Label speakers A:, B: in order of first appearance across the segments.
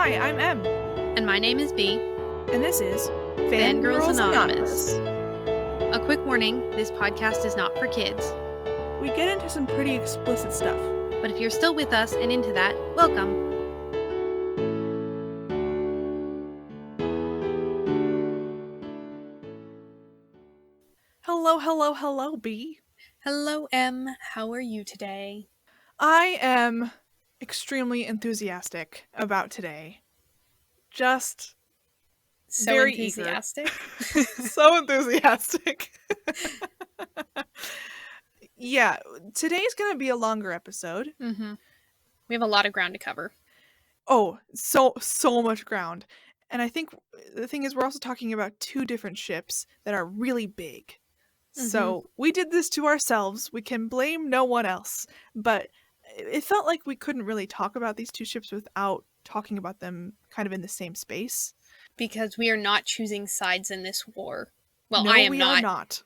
A: Hi, I'm M.
B: And my name is Bea.
A: And this is
B: Fangirls Anonymous. A quick warning, this podcast is not for kids.
A: We get into some pretty explicit stuff.
B: But if you're still with us and into that, welcome.
A: Hello, Bea.
B: Hello, M. How are you today?
A: I am extremely enthusiastic about today. Just
B: so
A: very
B: enthusiastic.
A: Eager. So enthusiastic. Yeah, today's going to be a longer episode.
B: Mm-hmm. We have a lot of ground to cover.
A: Oh, so much ground. And I think the thing is we're also talking about two different ships that are really big. Mm-hmm. So we did this to ourselves. We can blame no one else. But it felt like we couldn't really talk about these two ships without talking about them kind of in the same space.
B: Because we are not choosing sides in this war. Well,
A: no,
B: I am
A: we
B: not.
A: Are not.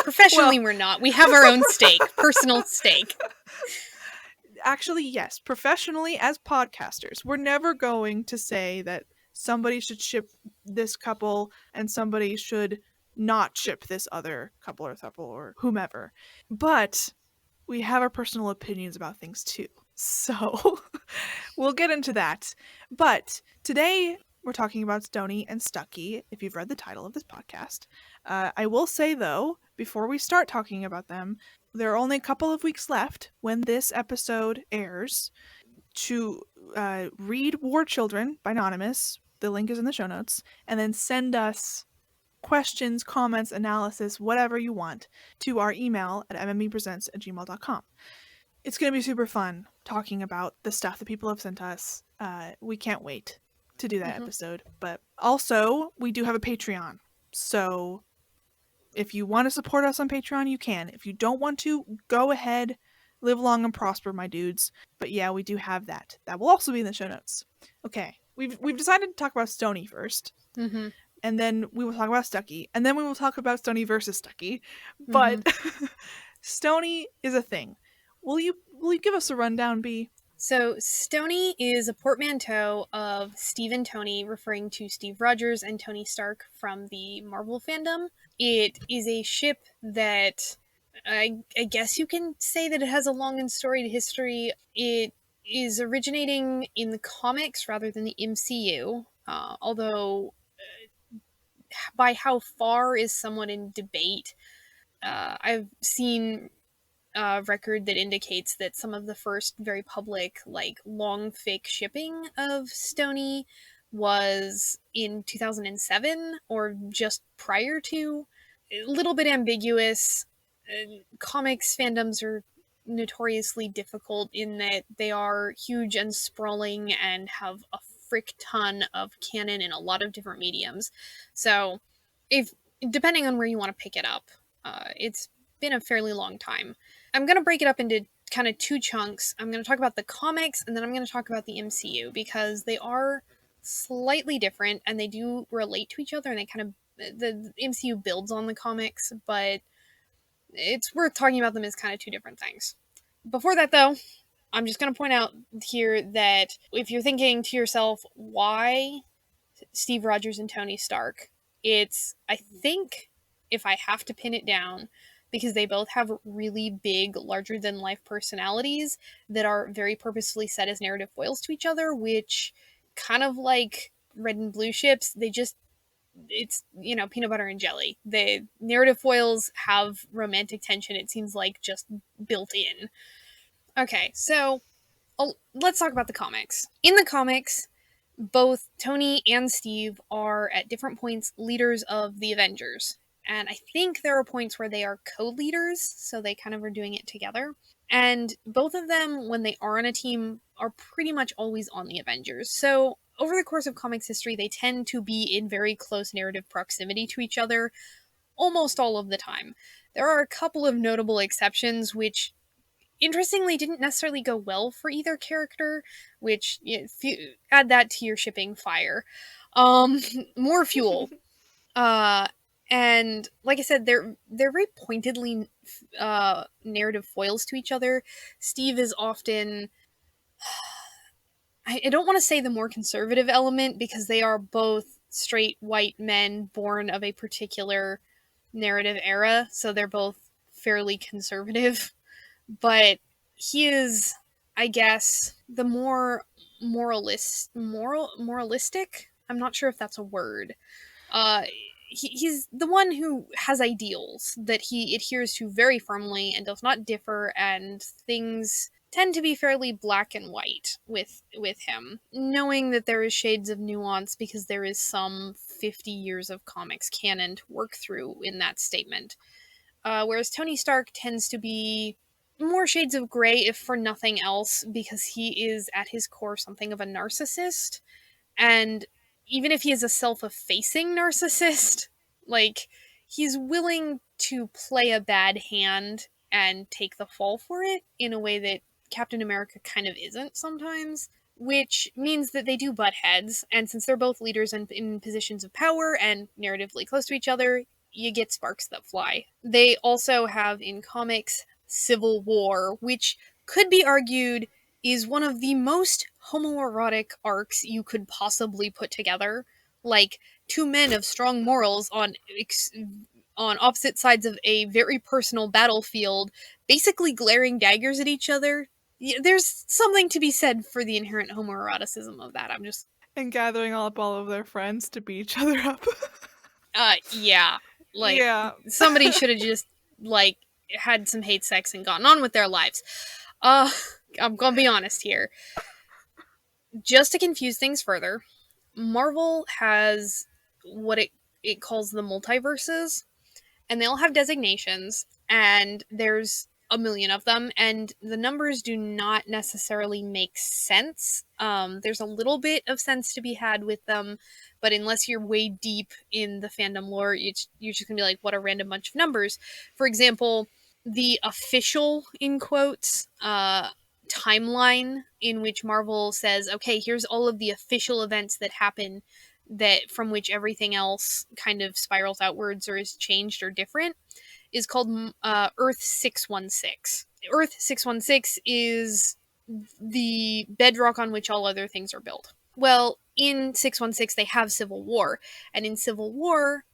B: Professionally, we're not. We have our own stake. Personal stake.
A: Actually, yes. Professionally, as podcasters, we're never going to say that somebody should ship this couple and somebody should not ship this other couple or throuple or whomever. But we have our personal opinions about things too. So we'll get into that. But today we're talking about Stony and Stucky, if you've read the title of this podcast. I will say, though, before we start talking about them, there are only a couple of weeks left when this episode airs to read War Children by Nonymos. The link is in the show notes. And then send us questions, comments, analysis, whatever you want, to our email at mmbepresents@gmail.com. It's going to be super fun talking about the stuff that people have sent us. We can't wait to do that episode. But also, we do have a Patreon. So if you want to support us on Patreon, you can. If you don't want to, go ahead. Live long and prosper, my dudes. But yeah, we do have that. That will also be in the show notes. Okay, we've decided to talk about Stony first.
B: Mm-hmm.
A: And then we will talk about Stucky. And then we will talk about Stony versus Stucky. But Stony is a thing. Will you give us a rundown, Bea?
B: So, Stony is a portmanteau of Steve and Tony, referring to Steve Rogers and Tony Stark from the Marvel fandom. It is a ship that I guess you can say that it has a long and storied history. It is originating in the comics rather than the MCU, although by how far is somewhat in debate. I've seen a record that indicates that some of the first very public, long fic shipping of Stony was in 2007 or just prior to. A little bit ambiguous. Comics fandoms are notoriously difficult in that they are huge and sprawling and have a frick ton of canon in a lot of different mediums. So, depending on where you want to pick it up, it's been a fairly long time. I'm going to break it up into kind of two chunks. I'm going to talk about the comics, and then I'm going to talk about the MCU, because they are slightly different, and they do relate to each other, and they kind of, the MCU builds on the comics, but it's worth talking about them as kind of two different things. Before that, though, I'm just going to point out here that if you're thinking to yourself, why Steve Rogers and Tony Stark, it's, I think, if I have to pin it down, because they both have really big, larger-than-life personalities that are very purposefully set as narrative foils to each other, which, kind of like red and blue ships, it's, peanut butter and jelly. The narrative foils have romantic tension, it seems like, just built in. Okay, so let's talk about the comics. In the comics, both Tony and Steve are, at different points, leaders of the Avengers. And I think there are points where they are co-leaders, so they kind of are doing it together. And both of them, when they are on a team, are pretty much always on the Avengers. So over the course of comics history, they tend to be in very close narrative proximity to each other almost all of the time. There are a couple of notable exceptions, which interestingly didn't necessarily go well for either character, which, add that to your shipping fire. More fuel. And like I said, they're very pointedly narrative foils to each other. Steve is often I don't want to say the more conservative element, because they are both straight white men born of a particular narrative era, so they're both fairly conservative. But he is, I guess, the more moralistic. I'm not sure if that's a word. Uh, he's the one who has ideals that he adheres to very firmly and does not differ, and things tend to be fairly black and white with him, knowing that there is shades of nuance because there is some 50 years of comics canon to work through in that statement. Whereas Tony Stark tends to be more shades of gray, if for nothing else, because he is at his core something of a narcissist. And even if he is a self-effacing narcissist, like, he's willing to play a bad hand and take the fall for it in a way that Captain America kind of isn't sometimes, which means that they do butt heads. And since they're both leaders and in positions of power and narratively close to each other, you get sparks that fly. They also have in comics Civil War, which could be argued is one of the most homoerotic arcs you could possibly put together. Like, two men of strong morals on opposite sides of a very personal battlefield, basically glaring daggers at each other. There's something to be said for the inherent homoeroticism of that. I'm just,
A: And gathering up all of their friends to beat each other up.
B: yeah, like,
A: Yeah.
B: somebody should have just, like, had some hate sex and gotten on with their lives. Uh, I'm gonna be honest here. Just to confuse things further, Marvel has what it calls the multiverses, and they all have designations, and there's a million of them, and the numbers do not necessarily make sense. There's a little bit of sense to be had with them, but unless you're way deep in the fandom lore, you're just gonna be like, what a random bunch of numbers. For example, the official, in quotes, timeline in which Marvel says, okay, here's all of the official events that happen, that from which everything else kind of spirals outwards or is changed or different, is called Earth 616. Earth 616 is the bedrock on which all other things are built. Well, in 616 they have Civil War, and in Civil War,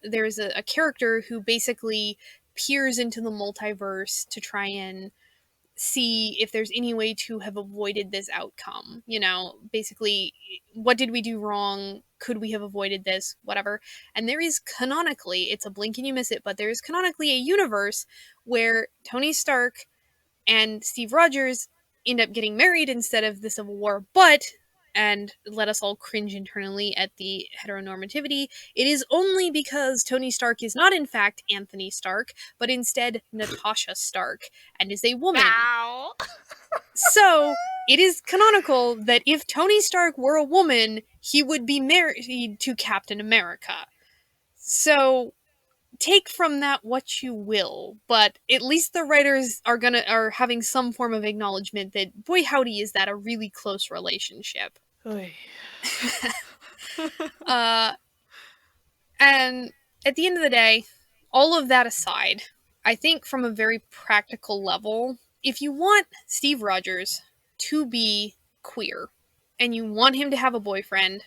B: there's a character who basically peers into the multiverse to try and see if there's any way to have avoided this outcome. You know, basically, what did we do wrong? Could we have avoided this? Whatever. And there is canonically, it's a blink and you miss it, but there is canonically a universe where Tony Stark and Steve Rogers end up getting married instead of the Civil War, but, and let us all cringe internally at the heteronormativity, it is only because Tony Stark is not in fact Anthony Stark, but instead Natasha Stark, and is a woman.
C: Ow.
B: So, it is canonical that if Tony Stark were a woman, he would be married to Captain America. So, take from that what you will, but at least the writers are having some form of acknowledgement that, boy howdy, is that a really close relationship.
A: Oy.
B: And at the end of the day, all of that aside, I think from a very practical level, if you want Steve Rogers to be queer and you want him to have a boyfriend,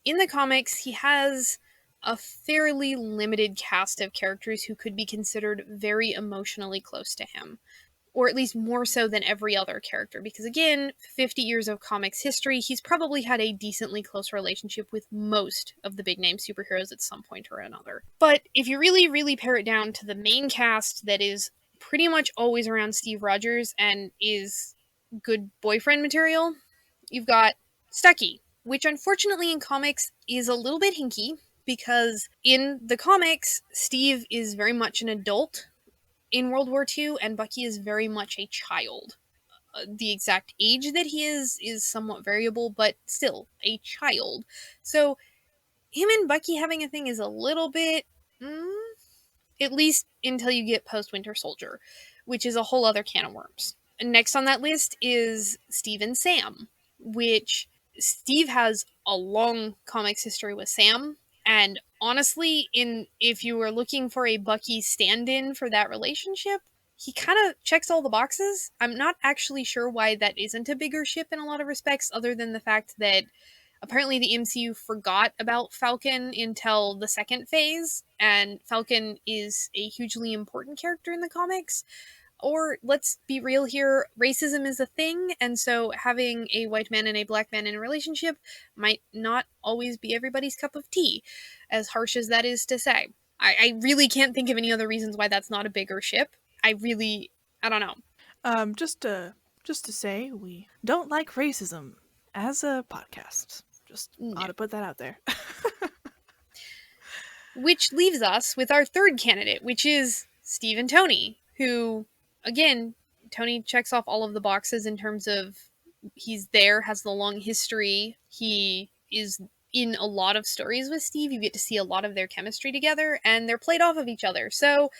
B: in the comics he has a fairly limited cast of characters who could be considered very emotionally close to him. Or at least more so than every other character, because again, 50 years of comics history, he's probably had a decently close relationship with most of the big name superheroes at some point or another. But if you really, really pare it down to the main cast that is pretty much always around Steve Rogers and is good boyfriend material, you've got Stucky, which unfortunately in comics is a little bit hinky, because in the comics, Steve is very much an adult in World War II, and Bucky is very much a child. The exact age that he is somewhat variable, but still a child. So him and Bucky having a thing is a little bit, at least until you get post Winter Soldier, which is a whole other can of worms. Next on that list is Steve and Sam, which Steve has a long comics history with Sam. And honestly, if you were looking for a Bucky stand-in for that relationship, he kind of checks all the boxes. I'm not actually sure why that isn't a bigger ship in a lot of respects, other than the fact that apparently the MCU forgot about Falcon until the second phase, and Falcon is a hugely important character in the comics. Or let's be real here, racism is a thing, and so having a white man and a black man in a relationship might not always be everybody's cup of tea, as harsh as that is to say. I really can't think of any other reasons why that's not a bigger ship. I don't know.
A: Just to say, we don't like racism as a podcast. Just
B: No.
A: ought to put that out there.
B: Which leaves us with our third candidate, which is Steve and Tony, who, again, Tony checks off all of the boxes in terms of he's there, has the long history. He is in a lot of stories with Steve. You get to see a lot of their chemistry together, and they're played off of each other. So,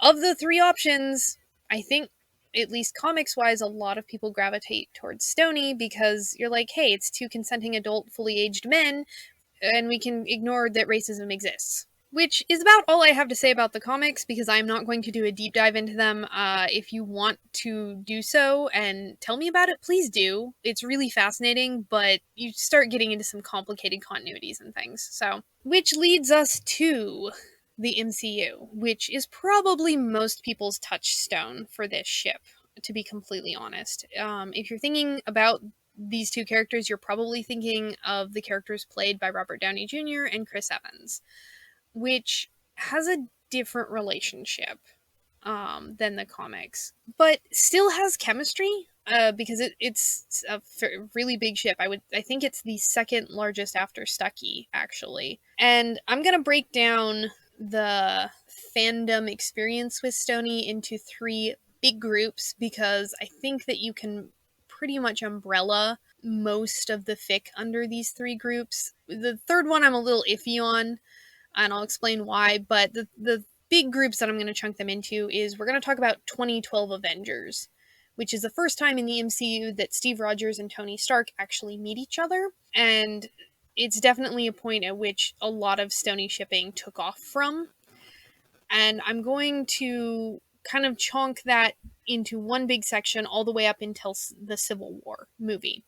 B: of the three options, I think, at least comics wise, a lot of people gravitate towards Stony because you're like, hey, it's two consenting adult, fully aged men, and we can ignore that racism exists. Which is about all I have to say about the comics, because I'm not going to do a deep dive into them. If you want to do so and tell me about it, please do. It's really fascinating, but you start getting into some complicated continuities and things. So, which leads us to the MCU, which is probably most people's touchstone for this ship, to be completely honest. If you're thinking about these two characters, you're probably thinking of the characters played by Robert Downey Jr. and Chris Evans, which has a different relationship than the comics, but still has chemistry because it's a really big ship. I think it's the second largest after Stucky, actually. And I'm gonna break down the fandom experience with Stony into three big groups because I think that you can pretty much umbrella most of the fic under these three groups. The third one I'm a little iffy on, and I'll explain why, but the big groups that I'm going to chunk them into is we're going to talk about 2012 Avengers, which is the first time in the MCU that Steve Rogers and Tony Stark actually meet each other, and it's definitely a point at which a lot of Stony shipping took off from. And I'm going to kind of chunk that into one big section all the way up until the Civil War movie,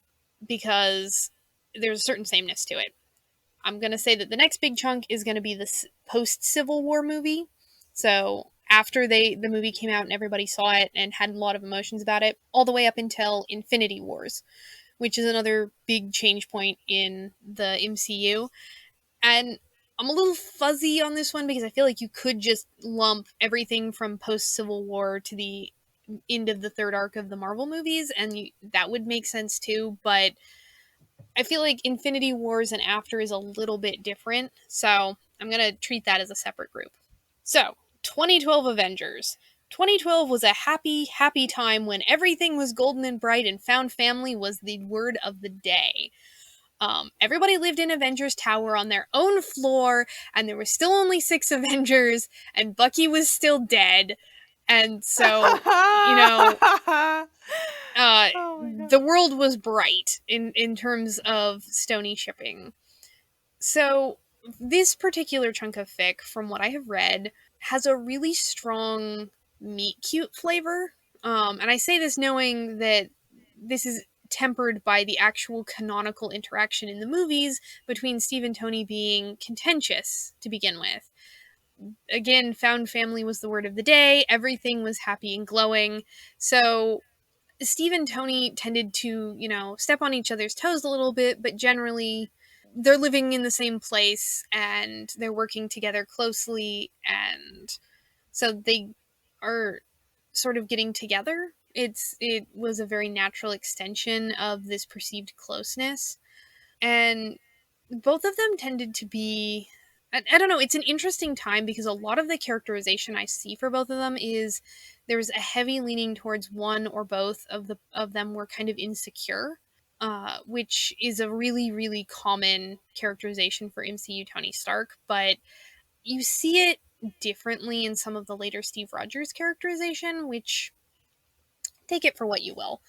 B: because there's a certain sameness to it. I'm going to say that the next big chunk is going to be the post-Civil War movie. So after the movie came out and everybody saw it and had a lot of emotions about it, all the way up until Infinity Wars, which is another big change point in the MCU. And I'm a little fuzzy on this one because I feel like you could just lump everything from post-Civil War to the end of the third arc of the Marvel movies, and that would make sense too, but I feel like Infinity Wars and after is a little bit different, so I'm going to treat that as a separate group. So, 2012 Avengers. 2012 was a happy, happy time when everything was golden and bright and found family was the word of the day. Everybody lived in Avengers Tower on their own floor, and there were still only 6 Avengers, and Bucky was still dead. And so, you know, the world was bright in terms of Stony shipping. So this particular chunk of fic, from what I have read, has a really strong meet cute flavor. And I say this knowing that this is tempered by the actual canonical interaction in the movies between Steve and Tony being contentious to begin with. Again, found family was the word of the day. Everything was happy and glowing. So Steve and Tony tended to, step on each other's toes a little bit, but generally they're living in the same place and they're working together closely, and so they are sort of getting together. It was a very natural extension of this perceived closeness, and both of them tended to be, I don't know, it's an interesting time because a lot of the characterization I see for both of them is there's a heavy leaning towards one or both of them were kind of insecure, which is a really, really common characterization for MCU Tony Stark, but you see it differently in some of the later Steve Rogers characterization, which take it for what you will.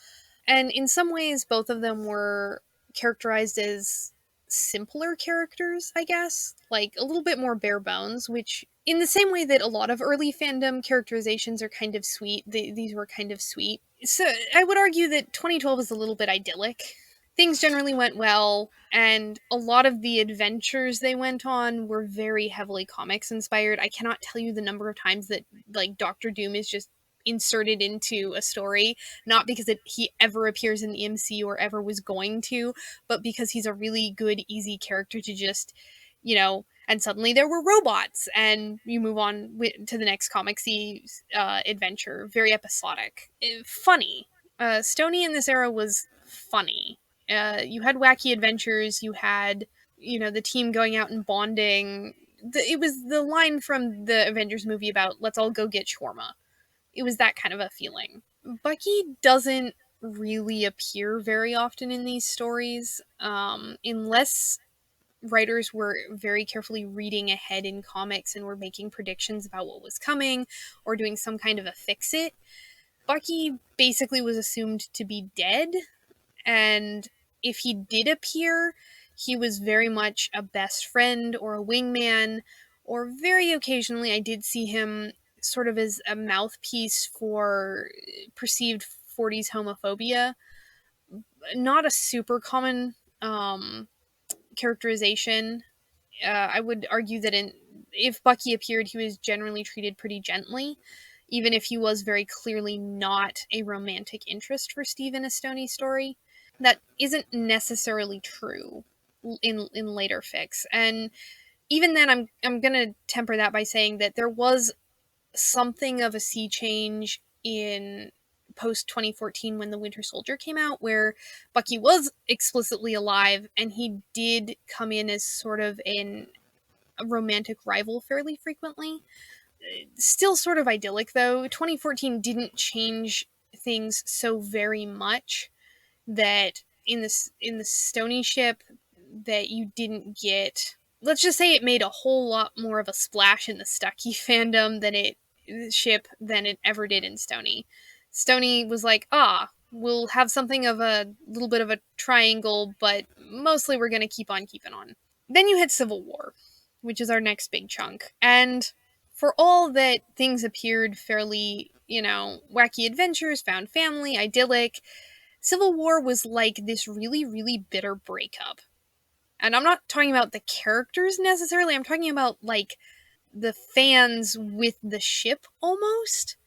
B: And in some ways, both of them were characterized as simpler characters, I guess, like a little bit more bare bones, which in the same way that a lot of early fandom characterizations are kind of sweet, these were kind of sweet. So I would argue that 2012 is a little bit idyllic. Things generally went well, and a lot of the adventures they went on were very heavily comics inspired. I cannot tell you the number of times that like Doctor Doom is just inserted into a story, not because he ever appears in the MC or ever was going to, but because he's a really good, easy character to just, and suddenly there were robots, and you move on to the next comicsy adventure. Very episodic, funny. Stony in this era was funny. You had wacky adventures. You had the team going out and bonding. It was the line from the Avengers movie about "Let's all go get shawarma." It was that kind of a feeling. Bucky doesn't really appear very often in these stories, unless writers were very carefully reading ahead in comics and were making predictions about what was coming or doing some kind of a fix-it. Bucky basically was assumed to be dead, and if he did appear, he was very much a best friend or a wingman, or very occasionally I did see him sort of as a mouthpiece for perceived 40s homophobia. Not a super common characterization. I would argue that if Bucky appeared, he was generally treated pretty gently, even if he was very clearly not a romantic interest for Steve in a Stony story. That isn't necessarily true in later fics, and even then, I'm gonna temper that by saying that there was something of a sea change in post 2014 when the Winter Soldier came out, where Bucky was explicitly alive and he did come in as sort of a romantic rival fairly frequently. Still sort of idyllic though. 2014 didn't change things so very much that in the Stony ship that you didn't get. Let's just say it made a whole lot more of a splash in the Stucky fandom than it ever did in Stony. Stony was like, we'll have something of a little bit of a triangle, but mostly we're going to keep on keeping on. Then you hit Civil War, which is our next big chunk. And for all that things appeared fairly, wacky adventures, found family, idyllic, Civil War was like this really, really bitter breakup. And I'm not talking about the characters necessarily, I'm talking about like the fans with the ship almost,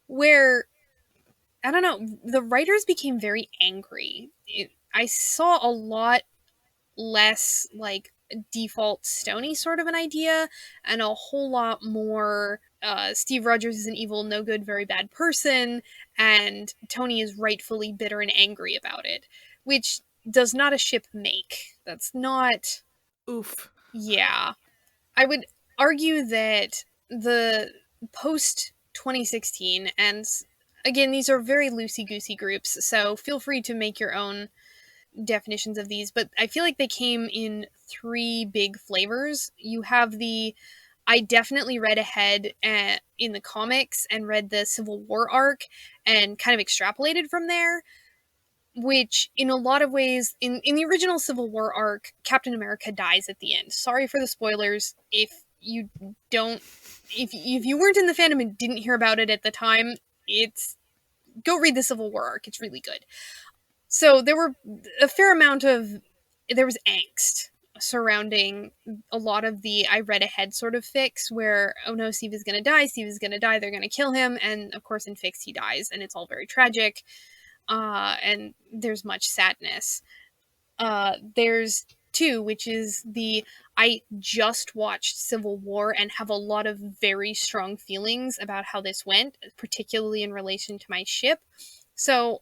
B: where I don't know, the writers became very angry. I saw a lot less like default Stony sort of an idea, and a whole lot more Steve Rogers is an evil, no good, very bad person, and Tony is rightfully bitter and angry about it, which does not a ship make. That's not.
A: Oof.
B: Yeah. I would argue that the post 2016, and again, these are very loosey goosey groups, so feel free to make your own definitions of these, but I feel like they came in three big flavors. You have I definitely read ahead in the comics and read the Civil War arc and kind of extrapolated from there, which in a lot of ways, in the original Civil War arc, Captain America dies at the end. Sorry for the spoilers. If you weren't in the fandom and didn't hear about it at the time, go read the Civil War arc. It's really good. So there was angst surrounding a lot of the I read ahead sort of fics where, oh no, Steve is going to die, they're going to kill him, and of course in fics he dies, and it's all very tragic, and there's much sadness. There's two, which is I just watched Civil War and have a lot of very strong feelings about how this went, particularly in relation to my ship. So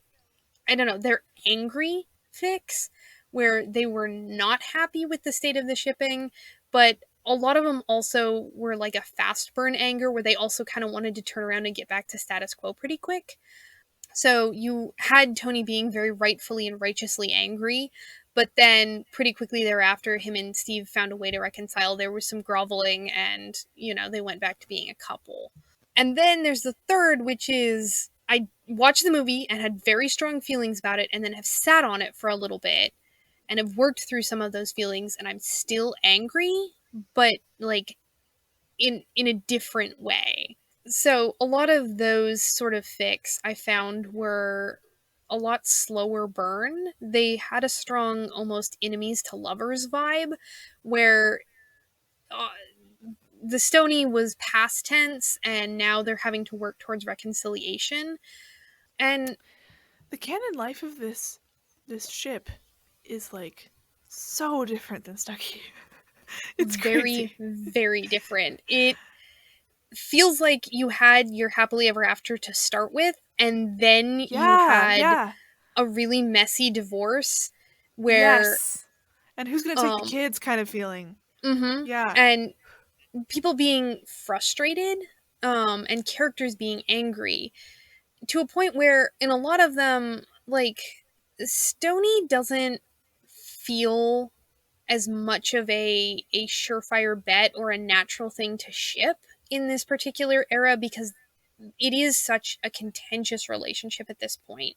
B: I don't know, they're angry fics where they were not happy with the state of the shipping, but a lot of them also were like a fast burn anger where they also kind of wanted to turn around and get back to status quo pretty quick. So you had Tony being very rightfully and righteously angry, but then pretty quickly thereafter, him and Steve found a way to reconcile. There was some groveling and, they went back to being a couple. And then there's the third, which is I watched the movie and had very strong feelings about it and then have sat on it for a little bit and have worked through some of those feelings and I'm still angry, but like in a different way. So a lot of those sort of fics I found were a lot slower burn. They had a strong almost enemies to lovers vibe where uh, the Stony was past tense and now they're having to work towards reconciliation. And
A: The canon life of this ship is like so different than Stucky. It's
B: very,
A: crazy.
B: very different. It feels like you had your happily ever after to start with, and then you
A: Yeah,
B: had
A: yeah.
B: a really messy divorce where
A: Yes. And who's gonna take the
B: um
A: kids kind of feeling.
B: mhm,
A: Yeah.
B: and people being frustrated and characters being angry to a point where in a lot of them, like, Stony doesn't feel as much of a surefire bet or a natural thing to ship in this particular era because it is such a contentious relationship at this point.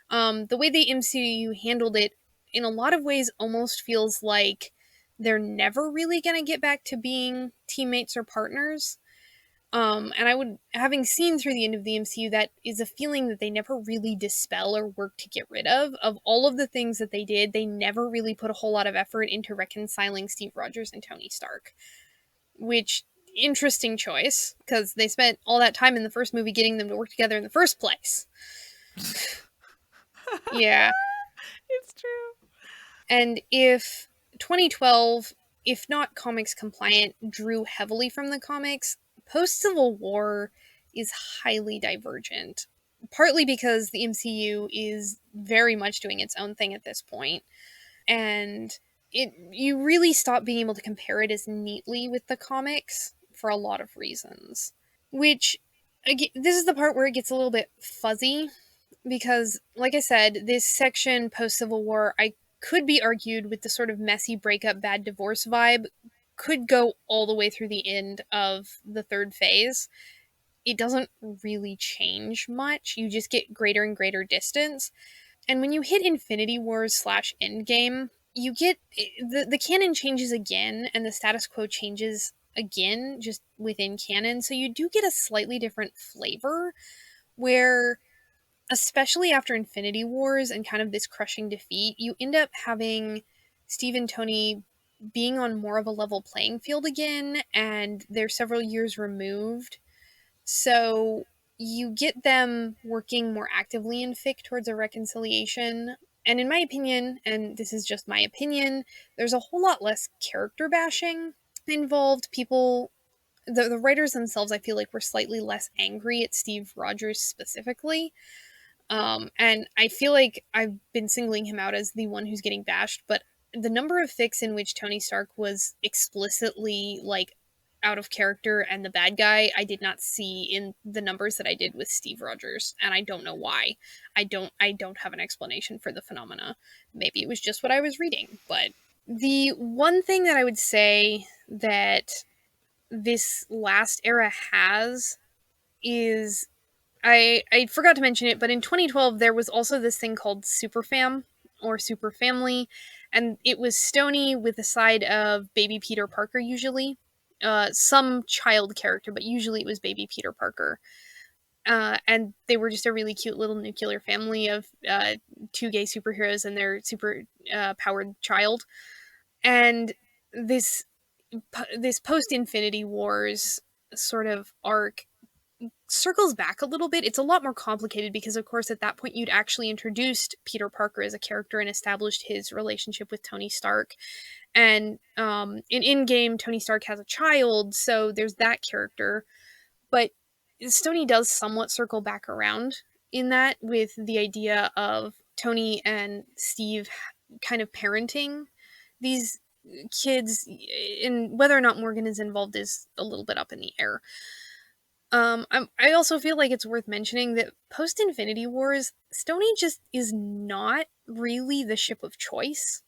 B: The way the MCU handled it, in a lot of ways, almost feels like they're never really going to get back to being teammates or partners. And I would, having seen through the end of the MCU, that is a feeling that they never really dispel or work to get rid of. Of all of the things that they did, they never really put a whole lot of effort into reconciling Steve Rogers and Tony Stark. Which, interesting choice, because they spent all that time in the first movie getting them to work together in the first place. Yeah.
A: It's true.
B: And if 2012, if not comics compliant, drew heavily from the comics, post Civil War is highly divergent. Partly because the MCU is very much doing its own thing at this point, and you really stop being able to compare it as neatly with the comics for a lot of reasons. Which, again, this is the part where it gets a little bit fuzzy because, like I said, this section post Civil War, I could be argued with the sort of messy breakup, bad divorce vibe, could go all the way through the end of the third phase. It doesn't really change much. You just get greater and greater distance. And when you hit Infinity Wars slash Endgame, you get the canon changes again, and the status quo changes again, just within canon. So you do get a slightly different flavor where, especially after Infinity Wars and kind of this crushing defeat, you end up having Steve and Tony being on more of a level playing field again, and they're several years removed. So you get them working more actively in fic towards a reconciliation. And in my opinion, and this is just my opinion, there's a whole lot less character bashing involved. People, the writers themselves, I feel like, were slightly less angry at Steve Rogers specifically. And I feel like I've been singling him out as the one who's getting bashed, but the number of fics in which Tony Stark was explicitly like out of character and the bad guy, I did not see in the numbers that I did with Steve Rogers, and I don't know why. I don't have an explanation for the phenomena. Maybe it was just what I was reading, but the one thing that I would say that this last era has is I forgot to mention it, but in 2012 there was also this thing called Superfam or Super Family, and it was Stony with a side of baby Peter Parker usually, some child character, but usually it was baby Peter Parker. And they were just a really cute little nuclear family of two gay superheroes and their super powered child. And this this post Infinity Wars sort of arc circles back a little bit. It's a lot more complicated because, of course, at that point you'd actually introduced Peter Parker as a character and established his relationship with Tony Stark. And in Endgame, Tony Stark has a child, so there's that character. But Stony does somewhat circle back around in that with the idea of Tony and Steve kind of parenting these kids, and whether or not Morgan is involved is a little bit up in the air. I also feel like it's worth mentioning that post Infinity Wars, Stony just is not really the ship of choice.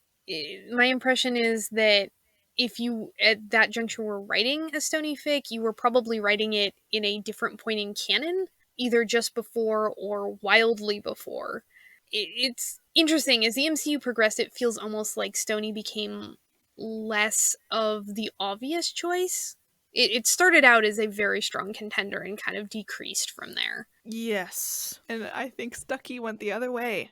B: My impression is that if you at that juncture were writing a Stony fic, you were probably writing it in a different point in canon, either just before or wildly before. It's interesting as the MCU progressed. It feels almost like Stony became less of the obvious choice it started out as a very strong contender and kind of decreased from there.
A: Yes. And I think Stucky went the other way.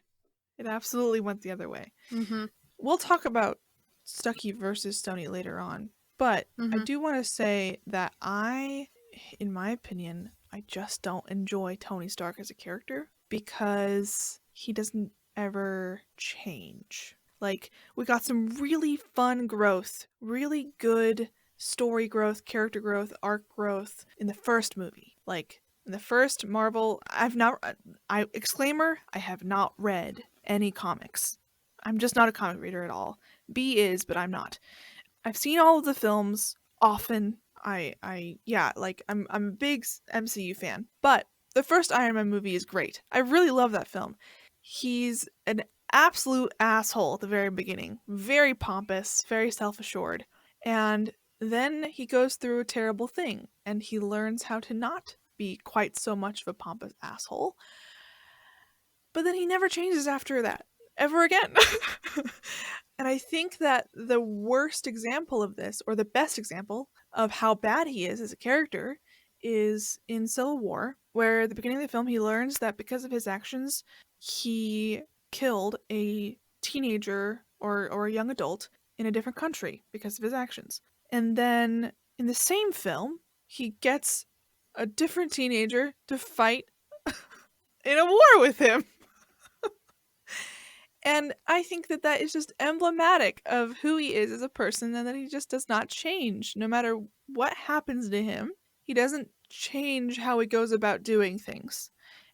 A: It absolutely went the other way.
B: Mm-hmm.
A: We'll talk about Stucky versus Stony later on, but I do want to say that in my opinion, I just don't enjoy Tony Stark as a character because he doesn't ever change. Like, we got some really fun growth, really good story growth, character growth, arc growth in the first movie. Like, in the first Marvel, I have not read any comics. I'm just not a comic reader at all. B is, but I'm not. I've seen all of the films often. I'm a big MCU fan, but the first Iron Man movie is great. I really love that film. He's an absolute asshole at the very beginning, very pompous, very self-assured, and then he goes through a terrible thing, and he learns how to not be quite so much of a pompous asshole. But then he never changes after that, ever again. And I think that the worst example of this, or the best example of how bad he is as a character, is in Civil War, where at the beginning of the film he learns that because of his actions, he killed a teenager or a young adult in a different country because of his actions. And then in the same film, he gets a different teenager to fight in a war with him. And I think that that is just emblematic of who he is as a person, and that he just does not change. No matter what happens to him, he doesn't change how he goes about doing things.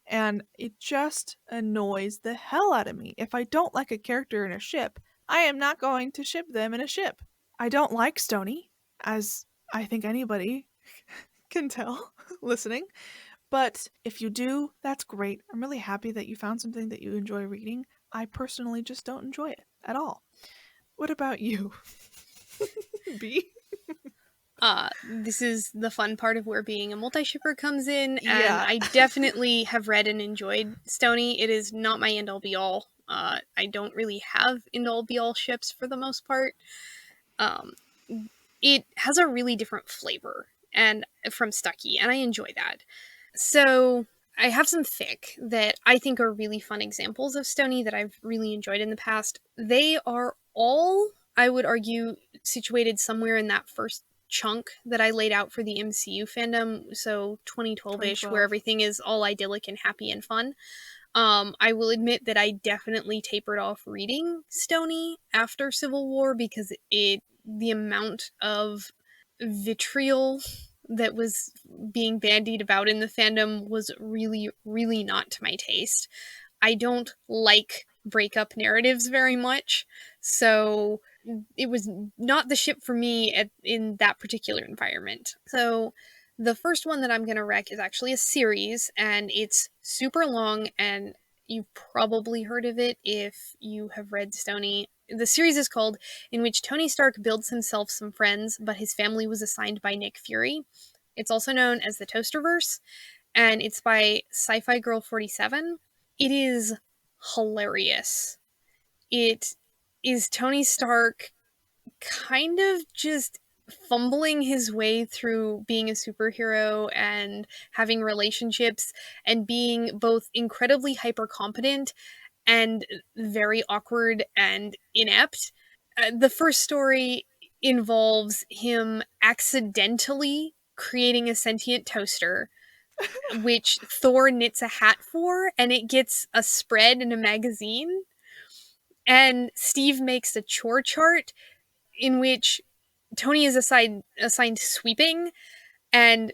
A: And it just annoys the hell out of me. If I don't like a character in a ship, I am not going to ship them in a ship. I don't like Stony, as I think anybody can tell listening. But if you do, that's great. I'm really happy that you found something that you enjoy reading. I personally just don't enjoy it at all. What about you? B?
B: This is the fun part of where being a multi-shipper comes in, and
A: Yeah.
B: I definitely have read and enjoyed Stony. It is not my end-all be-all. I don't really have end-all be-all ships for the most part. It has a really different flavor and from Stucky, and I enjoy that. So I have some fic that I think are really fun examples of Stony that I've really enjoyed in the past. They are all, I would argue, situated somewhere in that first chunk that I laid out for the MCU fandom, so 2012-ish, where everything is all idyllic and happy and fun. I will admit that I definitely tapered off reading Stony after Civil War because the amount of vitriol that was being bandied about in the fandom was really, really not to my taste. I don't like breakup narratives very much, so it was not the ship for me in that particular environment. So the first one that I'm going to rec is actually a series, and it's super long, and you've probably heard of it if you have read Stony. The series is called In Which Tony Stark Builds Himself Some Friends, but His Family Was Assigned by Nick Fury. It's also known as the Toasterverse, and it's by Sci-Fi Girl 47. It is hilarious. It is Tony Stark kind of just fumbling his way through being a superhero and having relationships and being both incredibly hyper competent and very awkward and inept. The first story involves him accidentally creating a sentient toaster, which Thor knits a hat for, and it gets a spread in a magazine. And Steve makes a chore chart in which Tony is assigned sweeping, and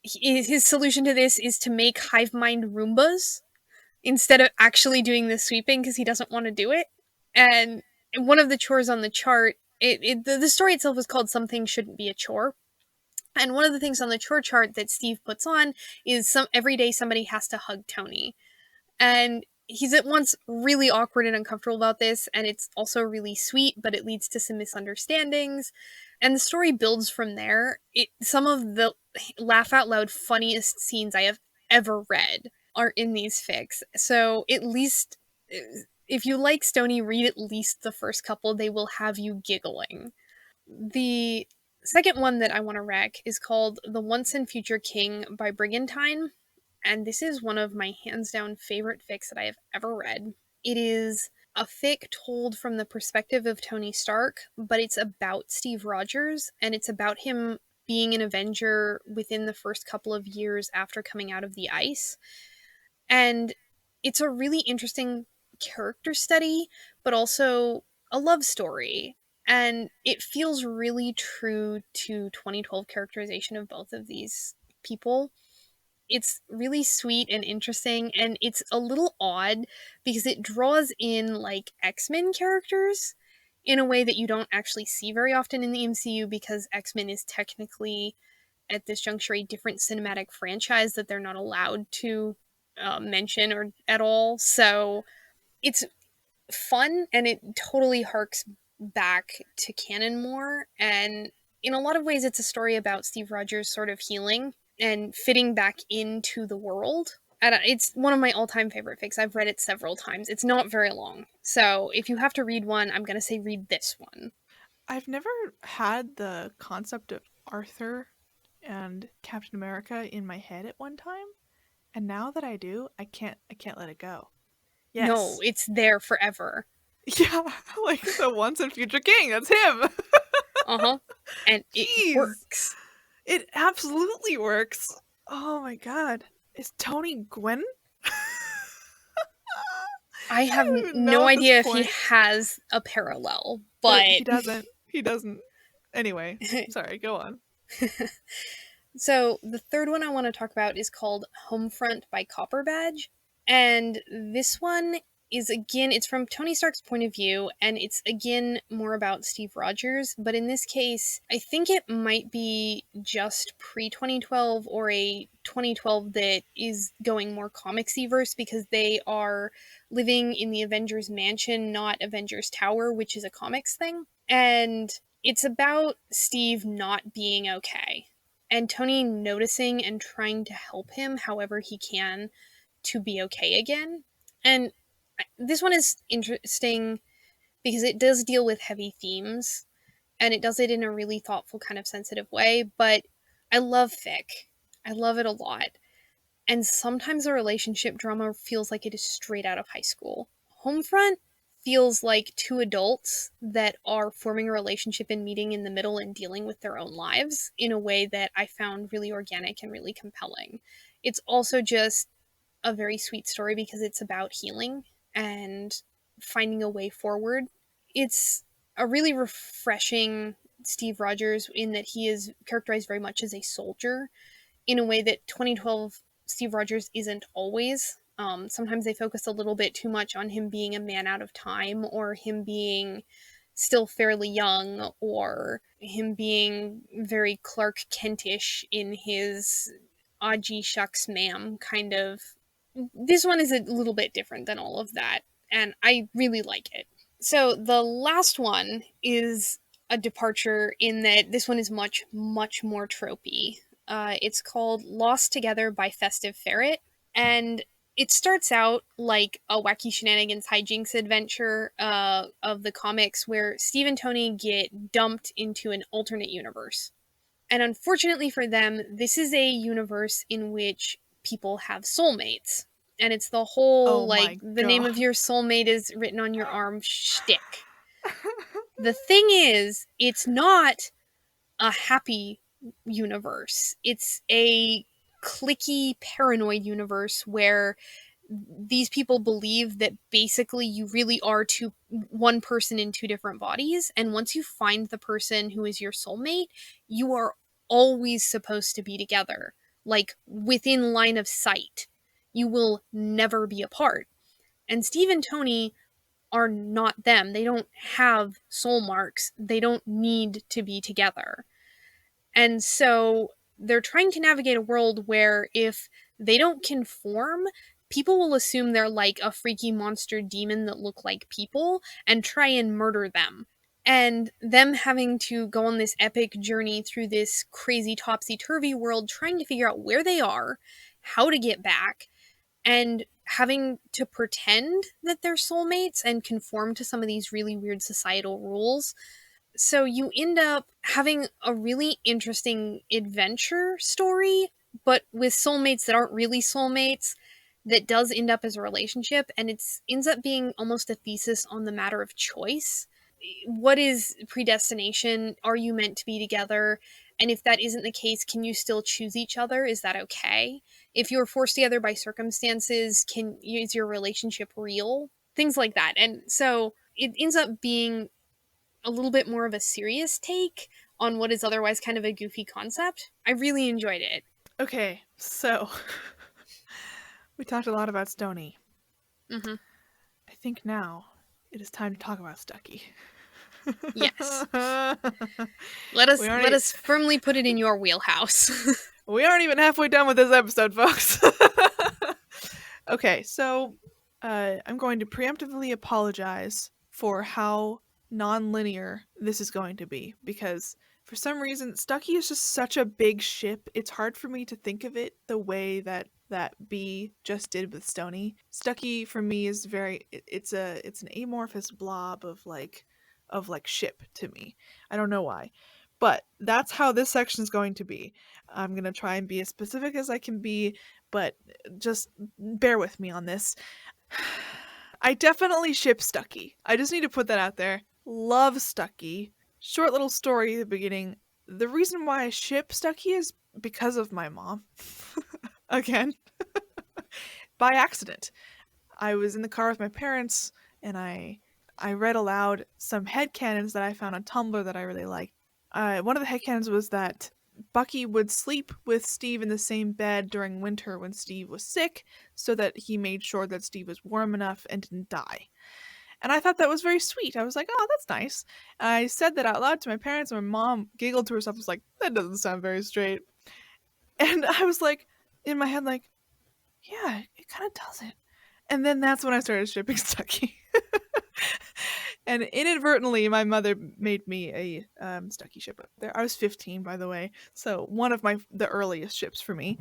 B: his solution to this is to make hive mind Roombas instead of actually doing the sweeping because he doesn't want to do it. And one of the chores on the chart, the story itself is called Something Shouldn't Be a Chore. And one of the things on the chore chart that Steve puts on is every day somebody has to hug Tony. And he's at once really awkward and uncomfortable about this, and it's also really sweet, but it leads to some misunderstandings. And the story builds from there. Some of the laugh out loud funniest scenes I have ever read are in these fics. So at least, if you like Stony, read at least the first couple. They will have you giggling. The second one that I want to rec is called The Once and Future King by Brigantine. And this is one of my hands down favorite fics that I have ever read. It is a fic told from the perspective of Tony Stark, but it's about Steve Rogers, and it's about him being an Avenger within the first couple of years after coming out of the ice. And it's a really interesting character study, but also a love story. And it feels really true to 2012 characterization of both of these people. It's really sweet and interesting, and it's a little odd because it draws in like X-Men characters in a way that you don't actually see very often in the MCU, because X-Men is technically at this juncture a different cinematic franchise that they're not allowed to mention or at all. So it's fun, and it totally harks back to canon more. And in a lot of ways, it's a story about Steve Rogers sort of healing and fitting back into the world. And it's one of my all-time favorite fics. I've read it several times. It's not very long. So if you have to read one, I'm going to say read this one.
A: I've never had the concept of Arthur and Captain America in my head at one time, and now that I do, I can't let it go. Yes.
B: No, it's there forever.
A: Yeah, like the Once and Future King, that's him.
B: Uh-huh. And it
A: Jeez.
B: works.
A: It absolutely works. Oh my god. Is Tony Gwyn?
B: I have
A: don't even know
B: no
A: at this
B: idea if he
A: point.
B: has a parallel, but
A: He doesn't. He doesn't. Anyway, sorry, go on.
B: So the third one I want to talk about is called Homefront by Copperbadge. And this one is, again, it's from Tony Stark's point of view, and it's again more about Steve Rogers, but in this case, I think it might be just pre-2012 or a 2012 that is going more comicsy-verse, because they are living in the Avengers Mansion, not Avengers Tower, which is a comics thing. And it's about Steve not being okay, and Tony noticing and trying to help him however he can to be okay again. And this one is interesting because it does deal with heavy themes, and it does it in a really thoughtful, kind of sensitive way. But I love fic. I love it a lot. And sometimes the relationship drama feels like it is straight out of high school. Homefront feels like two adults that are forming a relationship and meeting in the middle and dealing with their own lives in a way that I found really organic and really compelling. It's also just a very sweet story because it's about healing and finding a way forward. It's a really refreshing Steve Rogers in that he is characterized very much as a soldier in a way that 2012 Steve Rogers isn't always. Sometimes they focus a little bit too much on him being a man out of time, or him being still fairly young, or him being very Clark Kentish in his "ah gee shucks ma'am" kind of. This one is a little bit different than all of that, and I really like it. So the last one is a departure in that this one is much, much more tropey. It's called Lost Together by Festive Ferret, and it starts out like a wacky shenanigans hijinks adventure of the comics where Steve and Tony get dumped into an alternate universe. And unfortunately for them, this is a universe in which people have soulmates. And it's the whole,
A: Oh
B: like,
A: my
B: the name of
A: god.
B: your soulmate is written on your arm shtick. The thing is, it's not a happy universe. It's a clicky, paranoid universe where these people believe that basically you really are one person in two different bodies, and once you find the person who is your soulmate, you are always supposed to be together, like within line of sight. You will never be apart. And Steve and Tony are not them. They don't have soul marks. They don't need to be together. And so they're trying to navigate a world where if they don't conform, people will assume they're like a freaky monster demon that look like people and try and murder them. And them having to go on this epic journey through this crazy topsy-turvy world, trying to figure out where they are, how to get back, and having to pretend that they're soulmates and conform to some of these really weird societal rules. So you end up having a really interesting adventure story, but with soulmates that aren't really soulmates, that does end up as a relationship, and it ends up being almost a thesis on the matter of choice. What is predestination? Are you meant to be together? And if that isn't the case, can you still choose each other? Is that okay? If you're forced together by circumstances, is your relationship real? Things like that. And so it ends up being a little bit more of a serious take on what is otherwise kind of a goofy concept. I really enjoyed it.
A: Okay, so we talked a lot about Stony.
B: Mm-hmm.
A: I think now it is time to talk about Stucky.
B: Yes. Let us firmly put it in your wheelhouse.
A: We aren't even halfway done with this episode, folks. Okay, so I'm going to preemptively apologize for how non-linear this is going to be, because for some reason Stucky is just such a big ship. It's hard for me to think of it the way that Bea just did with Stony. Stucky for me is it's an amorphous blob of like ship to me. I don't know why. But that's how this section is going to be. I'm going to try and be as specific as I can be, but just bear with me on this. I definitely ship Stucky. I just need to put that out there. Love Stucky. Short little story at the beginning. The reason why I ship Stucky is because of my mom. Again. By accident. I was in the car with my parents and I read aloud some headcanons that I found on Tumblr that I really liked. One of the headcanons was that Bucky would sleep with Steve in the same bed during winter when Steve was sick, so that he made sure that Steve was warm enough and didn't die. And I thought that was very sweet. I was like, oh, that's nice. I said that out loud to my parents, and my mom giggled to herself, was like, that doesn't sound very straight. And I was like, in my head, like, yeah, it kind of doesn't. And then that's when I started shipping Stucky. And inadvertently, my mother made me a Stucky ship. There, I was 15, by the way, so one of the earliest ships for me.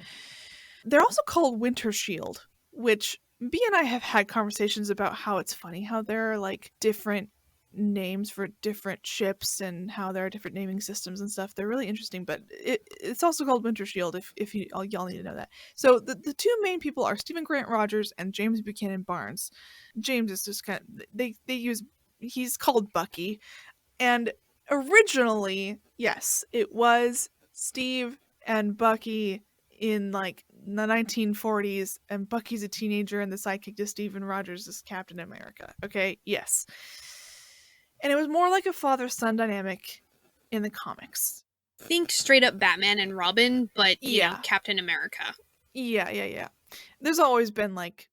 A: They're also called Winter Shield, which Bea and I have had conversations about how it's funny how there are like different names for different ships and how there are different naming systems and stuff. They're really interesting, but it's also called Winter Shield if y'all need to know that. So the two main people are Stephen Grant Rogers and James Buchanan Barnes. James is just kind of they use he's called Bucky, and originally, yes, it was Steve and Bucky in like the 1940s, and Bucky's a teenager and the sidekick to Steven Rogers is Captain America. Okay, yes. And it was more like a father-son dynamic in the comics.
B: Think straight up Batman and Robin, but you know, Captain America.
A: Yeah. There's always been like,